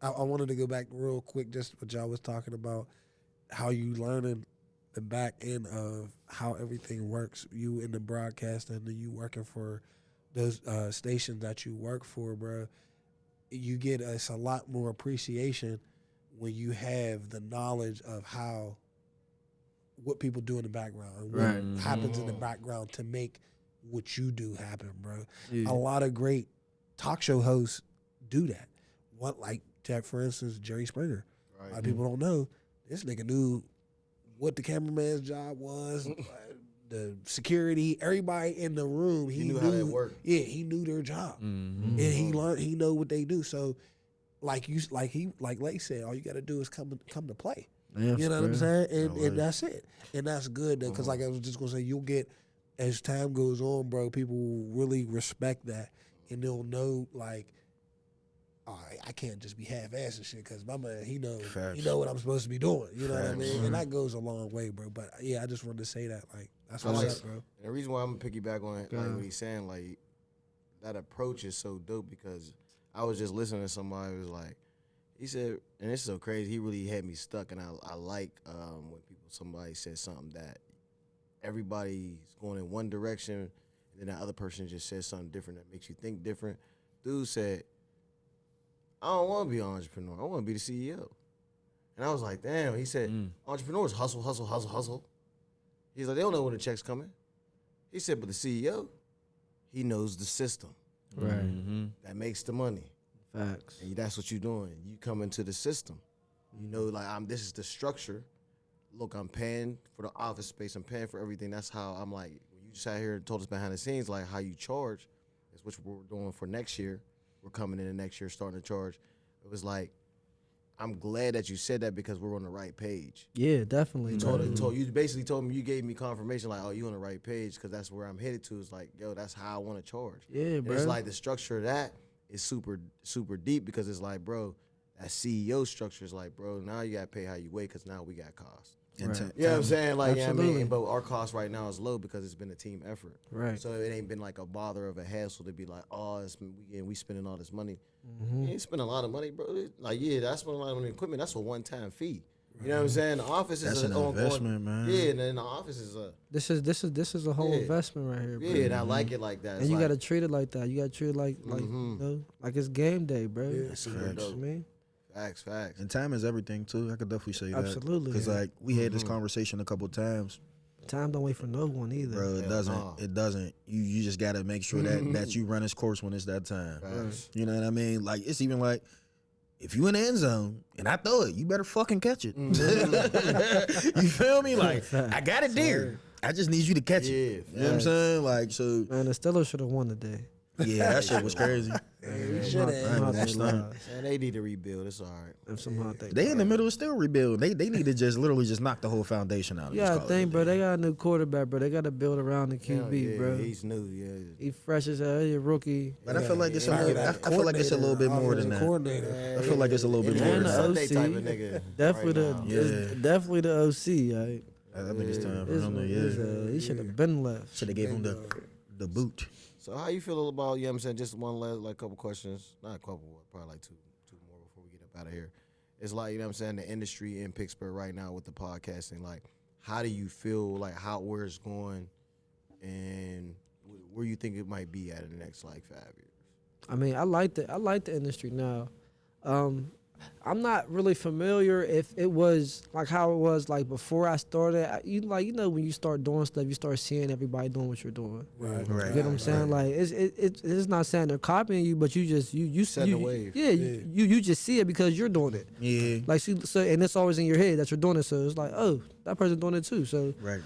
I wanted to go back real quick, just what y'all was talking about, how you learning the back end of how everything works. You in the broadcast and then you working for those stations that you work for, bro. You get us a lot more appreciation when you have the knowledge of what people do in the background and what Right. happens in the background to make what you do happen, bro. Yeah. A lot of great talk show hosts do that. What, like, for instance, Jerry Springer. A lot of people don't know this nigga knew what the cameraman's job was, the security, everybody in the room. He knew how that worked. Yeah, he knew their job, and he learned. He know what they do. So, like Lay said, all you got to do is come to play. Yeah, You know what I'm square. saying? And that's it. And that's good because, like I was just gonna say, you'll get as time goes on, bro. People will really respect that, and they'll know like. All right, I can't just be half-assing shit because my man, he know what I'm supposed to be doing. You know what I mean? And that goes a long way, bro. But yeah, I just wanted to say that, like, that's what's up, bro. And the reason why I'm gonna piggyback on it, like what he's saying, like that approach is so dope because I was just listening to somebody who was like, he said, and it's so crazy, he really had me stuck, and I like when somebody says something that everybody's going in one direction, and then that other person just says something different that makes you think different. Dude said, I don't want to be an entrepreneur. I want to be the CEO. And I was like, damn. He said, entrepreneurs hustle, hustle, hustle, hustle. He's like, they don't know when the check's coming. He said, but the CEO, he knows the system. Right. That makes the money. Facts. And that's what you're doing. You come into the system. You know, like, this is the structure. Look, I'm paying for the office space. I'm paying for everything. That's how I'm like, when you sat here and told us behind the scenes, like, how you charge is what we're doing for next year. We're coming in the next year starting to charge. It was like, I'm glad that you said that because we're on the right page. Yeah, definitely. You basically told me, you gave me confirmation like, oh, you on the right page because that's where I'm headed to. It's like, yo, that's how I want to charge. Yeah, And bro. it's like the structure of that is super, super deep because it's like, bro, that CEO structure is like, bro, now you got to pay how you weigh because now we got costs. Right. You know what I'm saying? Like, yeah, I Absolutely. mean, but our cost right now is low because it's been a team effort. Right. So it ain't been like a bother of a hassle to be like, oh, we spending all this money. You ain't spending a lot of money, bro. Like, yeah, that's spending a lot of money on equipment. That's a one-time fee. You know what I'm saying? The office is an investment, man. Yeah, and then the office is a This is a whole Yeah. investment right here, bro. yeah, and I like it like that. And It's you like, gotta treat it like that. You gotta treat it like you know, like it's game day, bro. that's super You know what I dope. mean? Facts. And time is everything too. I could definitely say that. Absolutely. Because like we had this conversation a couple of times, Time don't wait for no one either. bro. It Hell doesn't. no. It doesn't. You just gotta make sure that you run its course when it's that time. Facts. You know what I mean? Like it's even like if you in the end zone and I throw it, you better fucking catch it. You feel me? Like I got it there. I just need you to catch it. Yeah, You know what I'm saying? Like so. Man, the Steelers should have won today. Yeah, that shit was crazy. Should My- have. my that's bad not- lies. And they need to rebuild. It's all right. If somehow They in the middle of still rebuilding. They need to just literally just knock the whole foundation out. Yeah, I think, bro, they got a new quarterback, bro. They got to build around the Hell QB, yeah, bro. He's new. Yeah. He fresh as hell. He a rookie. But I feel like it's a Yeah, little, that I feel like it's a little bit more than offensive that. coordinator. I feel like it's a little bit And more And than the that. Sunday type of OC. nigga. Definitely right now. it's definitely the OC. Right? I think it's time for him to, He should have been left. should have gave him the boot. So how you feel about, you know what I'm saying, just one last like couple questions. Not a couple, probably like two more before we get up out of here. It's like, you know what I'm saying, the industry in Pittsburgh right now with the podcasting, like how do you feel like where it's going and where you think it might be at in the next like 5 years? I mean, I like the industry now. I'm not really familiar if it was like how it was like before I started. You know when you start doing stuff, you start seeing everybody doing what you're doing. Right. Right. You get what I'm saying? Like it's not saying they're copying you, but you Setting the wave. Yeah, you just see it because you're doing it. Yeah. Like so, and it's always in your head that you're doing it. So it's like, oh, that person's doing it too. So Right.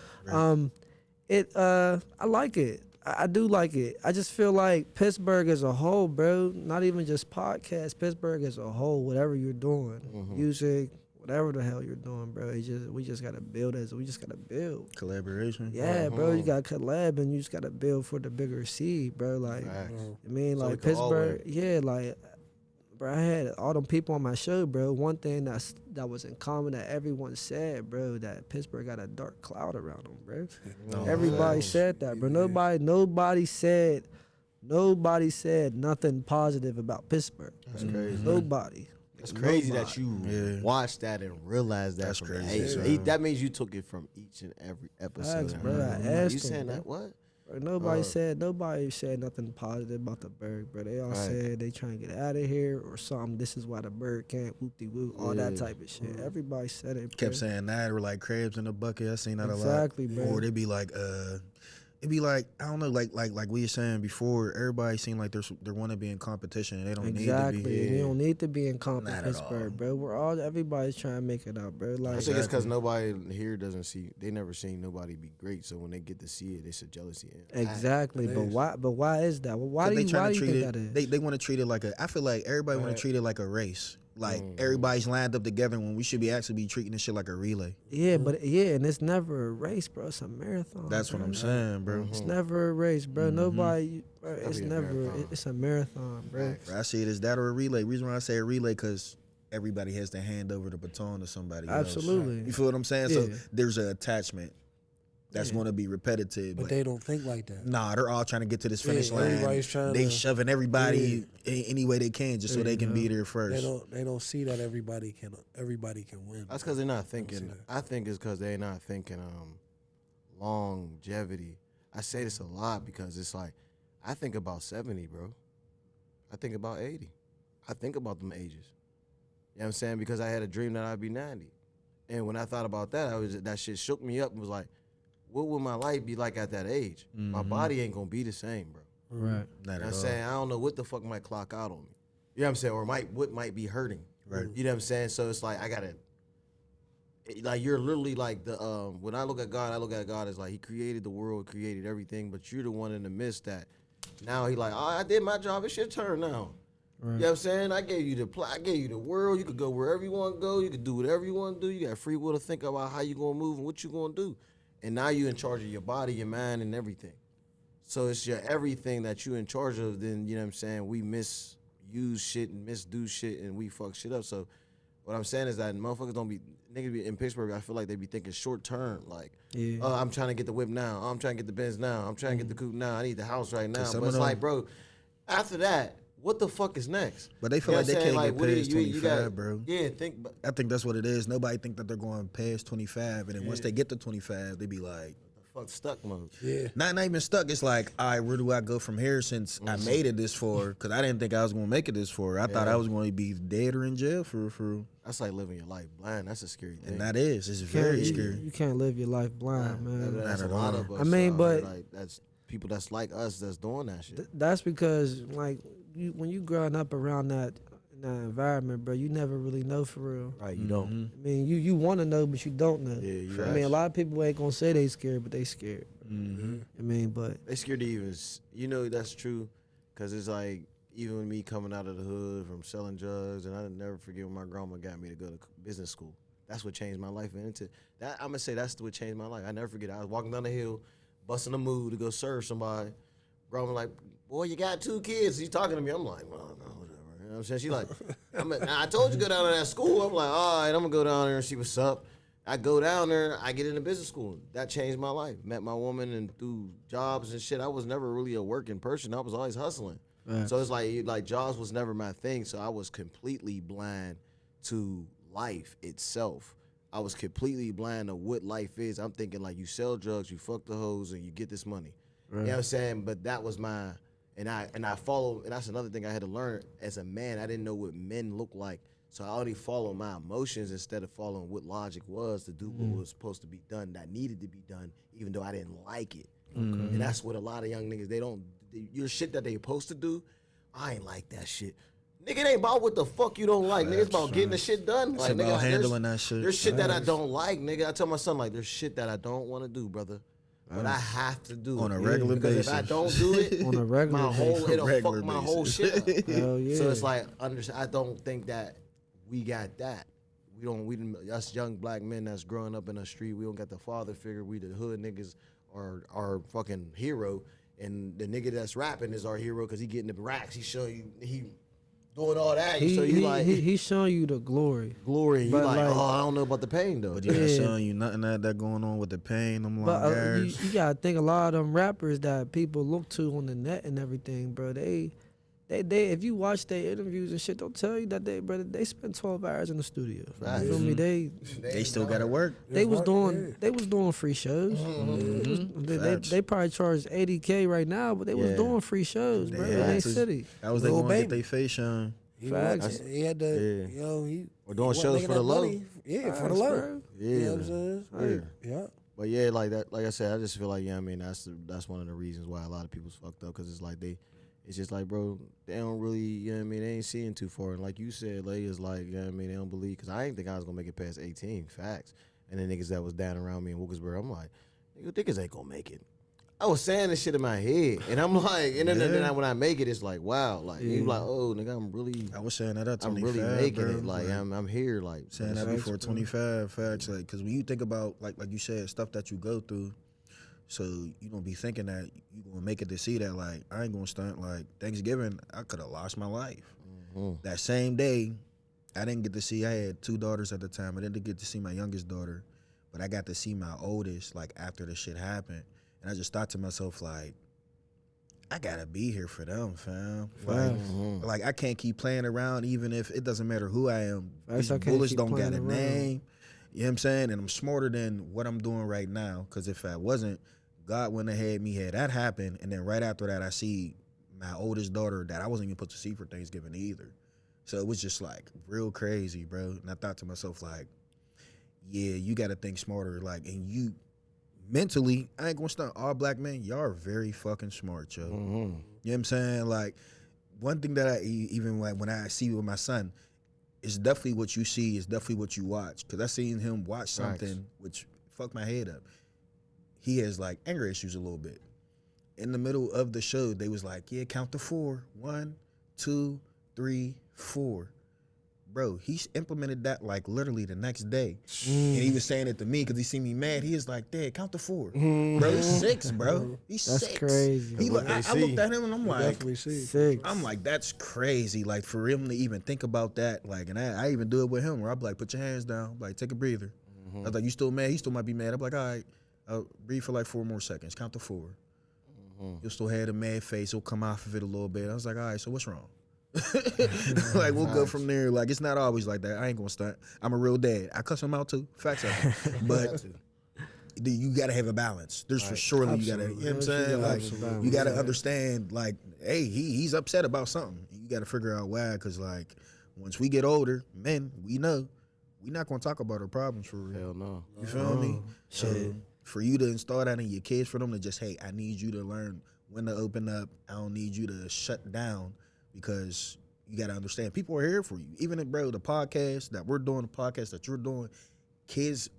I like it. I do like it. I just feel like Pittsburgh as a whole, bro, not even just podcasts, Pittsburgh as a whole, whatever you're doing, music, whatever the hell you're doing, bro, we just gotta build we just gotta build. Collaboration. Yeah, bro, you gotta collab and you just gotta build for the bigger seed, bro. Like, Facts. I mean, So like we can all Pittsburgh, yeah, like, bro, I had all them people on my show, bro. One thing that was in common that everyone said, bro, that Pittsburgh got a dark cloud around them, bro. Everybody said that, bro. Nobody said nothing positive about Pittsburgh. That's crazy. Nobody. It's crazy that you watched that and realized that. That's from the crazy, eight. son. That means you took it from each and every episode. Facts, bro. I Like, asked you him, saying bro. that what? Bro, nobody said nothing positive about the bird, bro. They all said they trying to get out of here or something. This is why the bird can't whoop-de-whoop, all that type of shit. Everybody said it, bro. Kept saying that, or like crabs in the bucket. I seen that a lot. Exactly, bro. Or it'd be like, I don't know, like we were saying before. Everybody seem like they want to be in competition, and they don't need to be. You don't need to be in competition, bro. Everybody's trying to make it out, bro. Like, I think it's because nobody here they never seen nobody be great. So when they get to see it, it's a jealousy. Exactly, but why is that? Well, why do you think that is? They want to treat it like I feel like everybody want to treat it like a race. Like everybody's lined up together when we should be actually be treating this shit like a relay. Yeah, and it's never a race, bro. It's a marathon. That's what I'm saying, bro. It's never a race, bro. Nobody, bro, it's never. It's a marathon, bro. I see it as that or a relay. Reason why I say a relay because everybody has to hand over the baton to somebody else. Absolutely. You feel what I'm saying? Yeah. So there's an attachment that's going to be repetitive. But they don't think like that. Nah, they're all trying to get to this finish line. Everybody's trying they shoving everybody any way they can just so they can be there first. They don't see that everybody can win. That's because they're not thinking. I think it's because they're not thinking longevity. I say this a lot because it's like I think about 70, bro. I think about 80. I think about them ages. You know what I'm saying? Because I had a dream that I'd be 90. And when I thought about that, that shit shook me up and was like, what would my life be like at that age? My body ain't gonna be the same, bro. Right. You know what I'm saying? I don't know what the fuck might clock out on me. You know what I'm saying? Or what might be hurting. Right. You know what I'm saying? So it's like like you're literally like when I look at God as like he created the world, created everything, but you're the one in the midst that now he like, I did my job, it's your turn now. Right. You know what I'm saying? I gave you the world, you could go wherever you want to go, you could do whatever you want to do, you got free will to think about how you gonna move and what you gonna do. And now you're in charge of your body, your mind, and everything. So it's your everything that you're in charge of, then, you know what I'm saying, we misuse shit and misdo shit and we fuck shit up. So what I'm saying is that motherfuckers niggas be in Pittsburgh, I feel like they be thinking short term, like, I'm trying to get the whip now, I'm trying to get the Benz now, I'm trying to get the coupe now, I need the house right now. But it's like, bro, after that, what the fuck is next? But they feel like they can't get past 25, bro. Yeah, I think that's what it is. Nobody think that they're going past 25, and then once they get to 25, they be like, fuck stuck mode. Yeah. Not even stuck. It's like, all right, where do I go from here since I made it this far? Because I didn't think I was going to make it this far. I thought I was going to be dead or in jail for. That's like living your life blind. That's a scary thing. And that is. It's very scary. You can't live your life blind, man. That's a lot of us. I mean, but like, that's people that's like us that's doing that shit. That's because, like, when you growing up around that environment, bro, you never really know for real. Right, you don't. I mean, you want to know, but you don't know. Yeah, I mean, a lot of people ain't gonna say they scared, but they scared. I mean, but they scared to even. You know that's true, because it's like even with me coming out of the hood from selling drugs, and I never forget when my grandma got me to go to business school. That's what changed my life. And into that, I'm gonna say that's what changed my life. I never forget. I was walking down the hill, busting a move to go serve somebody. Grandma like, boy, you got 2 kids. She's talking to me. I'm like, well, no, whatever. You know what I'm saying? She like, I told you to go down to that school. I'm like, all right, I'm gonna go down there and see what's up. I go down there, I get into business school. That changed my life. Met my woman, and through jobs and shit, I was never really a working person. I was always hustling. Right. So it's like jobs was never my thing. So I was completely blind to life itself. I was completely blind to what life is. I'm thinking like you sell drugs, you fuck the hoes, and you get this money. Right. You know what I'm saying? But that was and I follow, and that's another thing I had to learn as a man. I didn't know what men look like. So I only followed my emotions instead of following what logic was to do what was supposed to be done, that needed to be done, even though I didn't like it. Okay. And that's what a lot of young niggas, your shit that they supposed to do, I ain't like that shit. Nigga, it ain't about what the fuck you don't like. Nigga, it's about getting the shit done. It's like, about nigga, handling that shit. There's shit that I don't like, nigga. I tell my son, like, there's shit that I don't want to do, brother. But I have to do on a regular basis. If I don't do it, on a regular it'll fuck my whole shit up. Hell yeah. So it's like, I don't think that we got that. Us young black men that's growing up in the street, we don't got the father figure. We the hood niggas are our fucking hero, and the nigga that's rapping is our hero because he getting the racks. He showing you, he doing all that. He's showing you the glory. Glory. You like, oh, I don't know about the pain though. But you're not showing you nothing that going on with the pain. I'm like, you gotta think a lot of them rappers that people look to on the net and everything, bro. They They if you watch their interviews and shit, they'll tell you that they spent 12 hours in the studio. Right. You feel me? They still gotta work. They was doing free shows. They probably charged $80K right now, but they was doing free shows, bro. In their city. That was they Lil going to get Baby. their face shown. He Facts. Or doing shows for the low. Yeah, for the Facts, low. bro. Yeah, You know what I'm saying? Yeah. But yeah, like that. Like I said, I just feel like I mean that's one of the reasons why a lot of people's fucked up because it's like it's just like, bro, they don't really, you know what I mean, they ain't seeing too far. And like you said, it's like, you know what I mean, they don't believe, because I didn't think I was going to make it past 18, facts. And the niggas that was down around me in Wilkesboro, I'm like, niggas ain't going to make it. I was saying this shit in my head, and I'm like, and then when I make it, it's like, wow, like, you like, oh, nigga, I was saying that at 25, I'm really making bro. it, like, I'm here, like. Saying that before 25, facts, like, because when you think about, like you said, stuff that you go through, so you gonna be thinking that you gonna make it to see that, like, I ain't gonna stunt, like, Thanksgiving, I could have lost my life. That same day, I didn't get to see, I had 2 daughters at the time, I didn't get to see my youngest daughter, but I got to see my oldest, like, after the shit happened, and I just thought to myself, like, I gotta be here for them, fam. Like I can't keep playing around, even if it doesn't matter who I am. These bullets don't got a name. You know what I'm saying? And I'm smarter than what I'm doing right now. Because if I wasn't, God wouldn't have had me had that happen. And then right after that, I see my oldest daughter that I wasn't even supposed to see for Thanksgiving either. So it was just like real crazy, bro. And I thought to myself, like, yeah, you got to think smarter. Like, and you mentally, I ain't gonna stunt, all black men, y'all are very fucking smart, yo. You know what I'm saying? Like, one thing that I, even when I see with my son, it's definitely what you see, it's definitely what you watch. Because I seen him watch something which fucked my head up. He has, like, anger issues a little bit. In the middle of the show, they was like, yeah, count to 4. 1, 2, 3, 4. Bro, he's implemented that like literally the next day. And he was saying it to me because he seen me mad. He is like, Dad, count to 4. Bro, he's 6, bro. He's That's 6. crazy. He look, I looked at him and I'm like, definitely 6. I'm like, that's crazy. Like, for him to even think about that. Like, and I even do it with him where I'm like, put your hands down. Like, take a breather. I was like, you still mad? He still might be mad. I'm like, all right, I'll breathe for like 4 more seconds. Count to 4. He'll still have a mad face. He'll come off of it a little bit. I was like, all right, so what's wrong? Like, we'll go from there. Like, it's not always like that. I ain't gonna stunt. I'm a real dad. I cuss him out too. Facts of it. But you gotta have a balance. There's for surely you gotta, you know what I'm saying? Like, you gotta understand, like, hey, he's upset about something. You gotta figure out why, because, like, once we get older, men, we know we're not gonna talk about our problems for real. Hell no. You feel me? So for you to install that in your kids, for them to just, hey, I need you to learn when to open up. I don't need you to shut down. Because you got to understand, people are here for you. Even if, bro, the podcast that we're doing, the podcast that you're doing, kids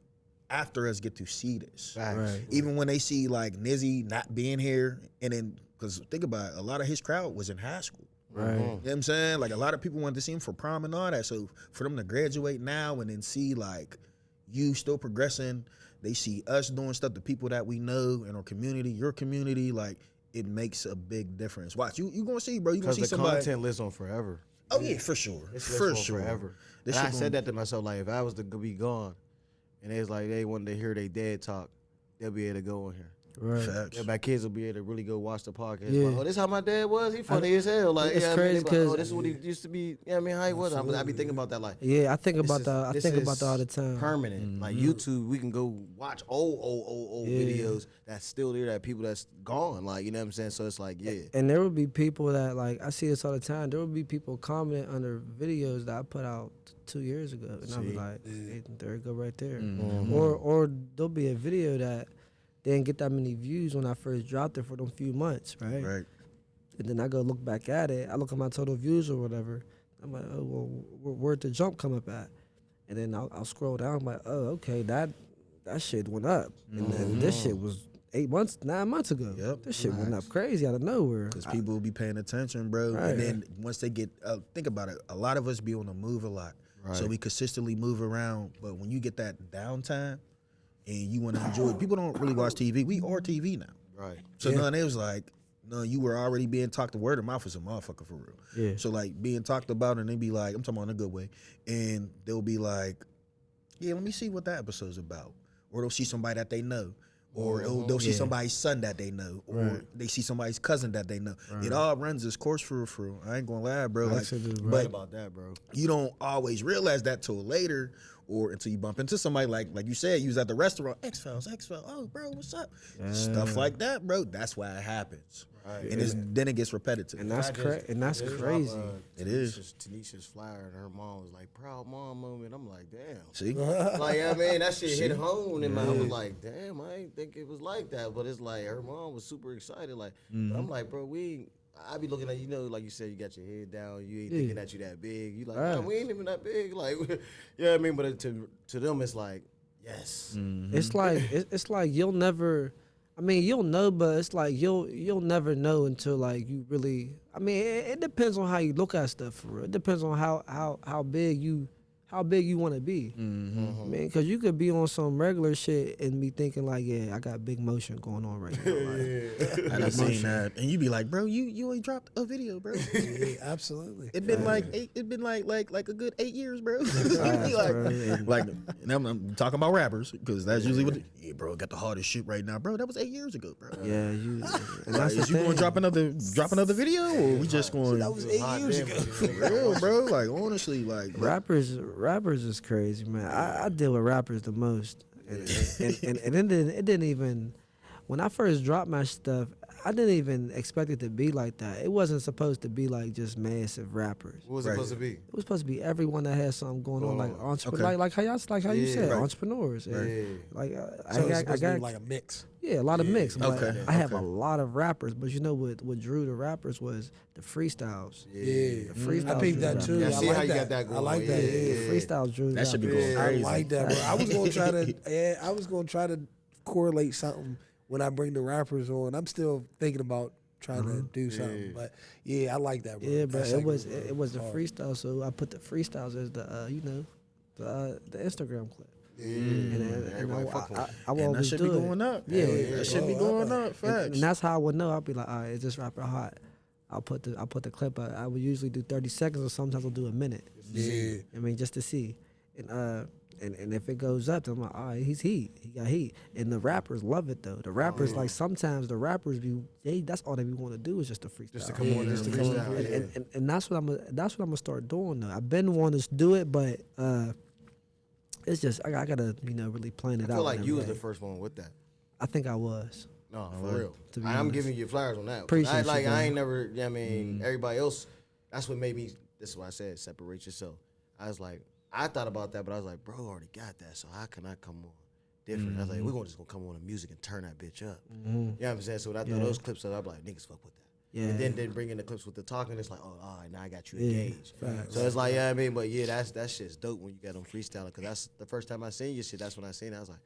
after us get to see this. Right. Even when they see, like, Nizzy not being here, and then, because think about it, a lot of his crowd was in high school. Right. You know what I'm saying? Like, a lot of people wanted to see him for prom and all that. So for them to graduate now and then see, like, you still progressing, they see us doing stuff, the people that we know in our community, your community, like, it makes a big difference. Watch, you gonna see, bro. You gonna see somebody. Because the content lives on forever. Oh yeah, for sure, It's for lives on sure. forever. This And I shit said that to myself, like, if I was to be gone, and it's like they wanted to hear their dad talk, they'll be able to go in here. Right. Facts. Yeah, my kids will be able to really go watch the podcast. Yeah. Like, oh, this how my dad was? He funny as hell. Like, It's yeah, crazy like, 'cause- oh, this is what he used to be. Yeah, I mean, how he was. I be thinking about that, like, Yeah, I think about this that. I is- think this about is that all the time. Permanent. Like YouTube, we can go watch old Yeah. videos that's still there, that people that's gone. Like, you know what I'm saying? So it's like, yeah. And there would be people that, like, I see this all the time. There would be people commenting under videos that I put out 2 years ago, and I was like, hey, there it go right there. Or there'll be a video that didn't get that many views when I first dropped it for them few months, right? Right. And then I go look back at it. I look at my total views or whatever. I'm like, oh, well, where'd the jump come up at? And then I'll scroll down. I'm like, oh, okay, that shit went up. And then this shit was 9 months ago. Yep. This shit went up crazy out of nowhere. Because people will be paying attention, bro. Right. And then once they get, think about it, a lot of us be on the move a lot. So we consistently move around. But when you get that downtime and you want to enjoy it, people don't really watch TV. We are TV now. Right. So none, it was like, no, you were already being talked to. Word of mouth is a motherfucker for real. Yeah. So like being talked about, and they be like, I'm talking about in a good way, and they'll be like, yeah, let me see what that episode's about. Or they'll see somebody that they know. or they'll see somebody's son that they know, or they see somebody's cousin that they know. It all runs its course for real. I ain't gonna lie, bro. Like, Right about that, bro. you don't always realize that till later, or until you bump into somebody like you said, you was at the restaurant, X-Files, oh, bro, what's up? Stuff like that, bro. That's why it happens. Right. And then it gets repetitive. And that's crazy. It is. Tanisha's flyer, and her mom was like, proud mom moment. I'm like, damn. See? Like, yeah, man, that shit hit home in my I was like, damn, I ain't think it was like that. But it's like, her mom was super excited. Like, but I'm like, bro, I be looking at, like you said, you got your head down. You ain't thinking that you that big. You like, man, we ain't even that big. Like, yeah, I mean, but to them, it's like, yes. It's like you'll never. I mean, you'll know, but it's like you'll never know until like you really. I mean, it depends on how you look at stuff for real. It depends on how big you want to be. I mean, because you could be on some regular shit and be thinking like, yeah, I got big motion going on right now. Like, I done seen that, and you be like, bro, you ain't dropped a video, bro. Yeah, absolutely. It been like a good 8 years, bro. And I'm talking about rappers because that's usually what. Yeah, bro, got the hardest shit right now, bro. That was 8 years ago, bro. yeah, you. And that's Is the you thing. gonna drop another video, or we just going? That was 8 years ago. For real, bro. Like honestly, like Rappers is crazy, man. I deal with rappers the most, and it didn't even. When I first dropped my stuff, I didn't even expect it to be like that. It wasn't supposed to be like just massive rappers. What was it supposed to be? It was supposed to be everyone that had something going on, like entrepreneur, like how you said, entrepreneurs. Like So I got like a mix. a lot of mix. Okay. I have a lot of rappers, but you know what drew the rappers was the freestyles. Yeah, The freestyles I peeped drew that the too. Yeah, I see like how you that. got that going. I like that. rappers. Yeah. Freestyles drew that should be going I crazy. like that, bro. I was gonna try to. I was gonna try to correlate something when I bring the rappers on. I'm still thinking about trying to do something, but yeah, I like that, bro. Yeah, but That's it like was a- it was the freestyle, so I put the freestyles as the the Instagram clip. And Everybody fuck with it. I will And that always should do be it. going up. Yeah, That should be going up. Facts. and that's how I would know. I'll be like, all right, is this rapper hot? I'll put the clip. I would usually do 30 seconds, or sometimes I'll do a minute. Yeah. I mean, just to see, and if it goes up, then I'm like, all right, he's heat. He got heat. And the rappers love it though. The rappers like sometimes the rappers that's all they want to do is just a freestyle. Just to come on, just to freestyle. And that's what I'm gonna start doing though. I've been wanting to do it, but it's just I gotta really plan it out. I feel like and you was the everything. first one with that. I think I was. No, for real. To be I'm honest. giving you flowers on that. Appreciate you, I bro. ain't never. I mean, everybody else. That's what made me. This is why I said separate yourself. I was like, I thought about that, but I was like, bro, I already got that, so how can I come on different? I was like, we're just gonna come on the music and turn that bitch up. You know what I'm saying? So when I throw those clips up, I'm like, niggas fuck with that. Yeah. And then bring in the clips with the talking. It's like, oh, all right, now I got you engaged. Facts. So it's like, yeah, I mean, but yeah, that shit's dope when you got them freestyling. Cause that's the first time I seen your shit. That's when I seen it. I was like,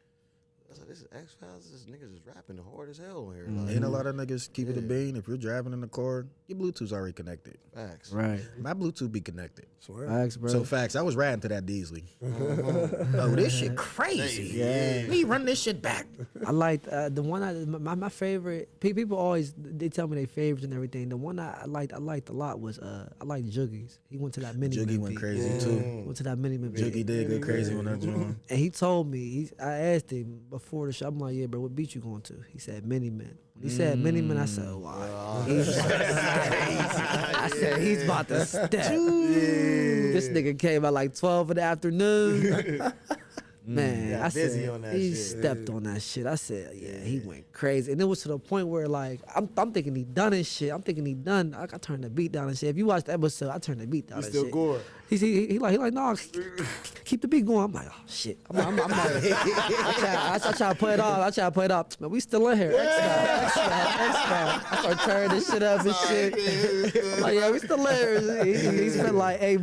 this is X-Files. This niggas is rapping hard as hell on here. Like, And a lot of niggas keep it a bean. If you're driving in the car, your Bluetooth's already connected. facts. Right. My Bluetooth be connected. Facts, bro. So facts, I was riding to that Deasley. Oh, this shit crazy. Yeah. We run this shit back. I liked the one. My favorite. People always they tell me their favorites and everything. The one I liked a lot was I liked Juggies. He went to that mini. Juggy went crazy too. Went to that mini. Juggy did go crazy on that joint. And he told me, I asked him before the show, I'm like, yeah, bro, what beat you going to? He said Mini Man. When he said Mini Man, I said, wow. I said, he's about to step. This nigga came at like 12 in the afternoon. Man, Got I busy said, on that he shit. stepped on that shit. I said, yeah, he went crazy. And it was to the point where, like, I'm thinking he done and shit. I'm thinking he done. I turned the beat down and shit. If you watch the episode, I turned the beat down and still shit. going. He like, no, keep the beat going. I'm like, oh, shit. I'm like, I try to play it off. Man, we still in here. Extra. I start turning this shit up and shit. I'm like, yeah, we still in here. He spent like 10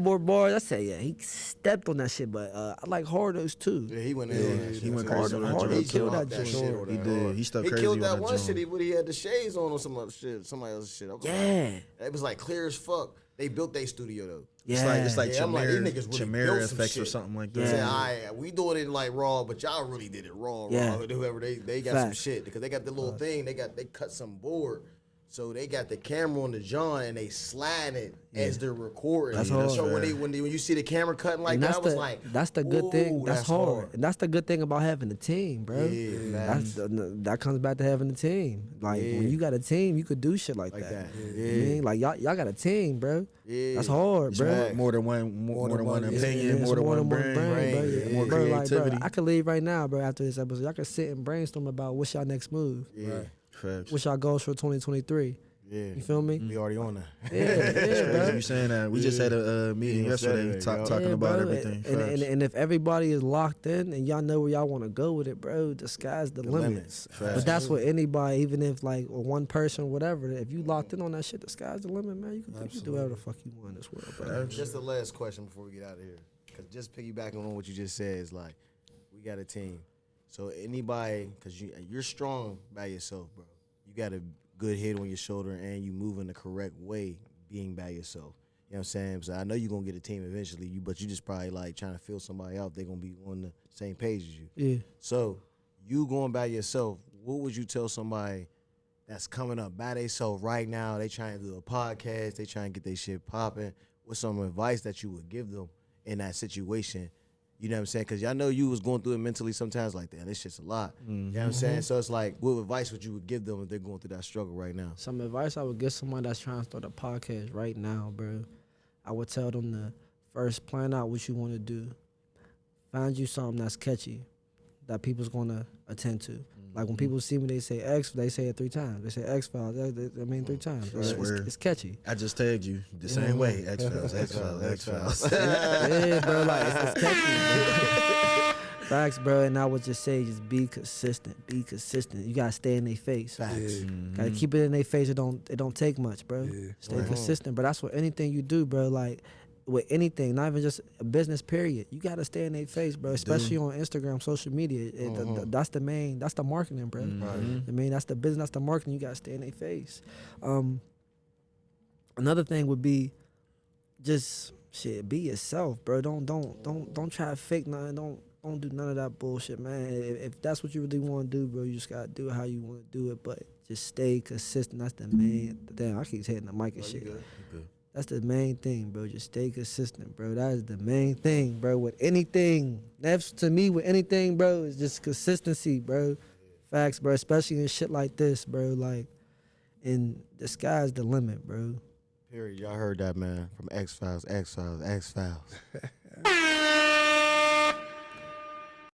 more bars. I said, yeah, he stepped on that shit, but I like Hardos too. Yeah, he went in on that shit. He went too. crazy on that Hardo joint. killed that He joint. on He that did. hard. He stuck He crazy killed on that that one joint. shit. He had the shades on some other shit, somebody else's shit. I was Yeah. like, it was like clear as fuck. They built their studio though. It's like Yeah, I'm like, these niggas really Chimera built some effects or shit. something like They that. said, all right, we doing it like raw, but y'all really did it raw. Yeah. Whoever they got some Facts. shit because they got the little thing. They cut some board. So they got the camera on the joint and they slide it as they're recording. That's hard. So when you see the camera cutting like that, I was like, that's the good thing. "Ooh, That's hard. And that's the good thing about having a team, bro. Yeah, that comes back to having a team. Like when you got a team, you could do shit like that. that. You know what I mean? Like y'all got a team, bro. Yeah. That's hard, bro. More than one opinion, It's more than one brain, bro. Yeah. more Bro, like, creativity. I could leave right now, bro. After this episode, y'all can sit and brainstorm about what's y'all next move. Yeah. Facts. What's y'all goals for 2023? Yeah. You feel me? We already on that. Yeah, bro. You saying that? We just had a meeting yesterday talking Yeah, about bro. everything. And if everybody is locked in and y'all know where y'all want to go with it, bro, the sky's the limits. Facts. But that's what anybody, even if like one person, whatever, if you locked in on that shit, the sky's the limit, man. You can do whatever the fuck you want in this world, bro. Just the last question before we get out of here. Because just piggybacking on what you just said is like, we got a team. So anybody, because you're strong by yourself, bro. You got a good head on your shoulder and you move in the correct way being by yourself. You know what I'm saying? So I know you're going to get a team eventually, but you just probably like trying to fill somebody out. They're going to be on the same page as you. Yeah. So you going by yourself, what would you tell somebody that's coming up by themselves right now? They trying to do a podcast. They trying to get their shit popping. What's some advice that you would give them in that situation? You know what I'm saying? Because y'all know you was going through it mentally sometimes like that. This shit's a lot. You know what I'm saying? So it's like, what advice would you give them if they're going through that struggle right now? Some advice I would give someone that's trying to start a podcast right now, bro. I would tell them to first plan out what you want to do. Find you something that's catchy that people's going to attend to. Like when people see me, they say X, they say it 3 times. They say X-Files, I mean 3 times. It's catchy. I just tagged you the same way. X-Files, X-Files, X-Files. Yeah, bro, like it's catchy, bro. Facts, bro, and I would just say just be consistent. Be consistent. You gotta stay in their face. Facts. Gotta keep it in their face. It don't take much, bro. Stay consistent, bro. That's what anything you do, bro. Like with anything, not even just a business, period. You gotta stay in their face, bro. Especially on Instagram, social media. That's the main. That's the marketing, bro. I mean, that's the business. That's the marketing. You gotta stay in their face. Another thing would be just shit. Be yourself, bro. Don't try to fake nothing. Don't do none of that bullshit, man. If that's what you really want to do, bro, you just gotta do it how you want to do it. But just stay consistent. That's the main. Damn, I keep hitting the mic and shit. That's the main thing, bro. Just stay consistent, bro. That is the main thing, bro. With anything, that's to me with anything, bro, is just consistency, bro. Facts, bro. Especially in shit like this, bro. Like, and the sky's the limit, bro. Period. Y'all heard that, man. From X-Files, X-Files, X-Files.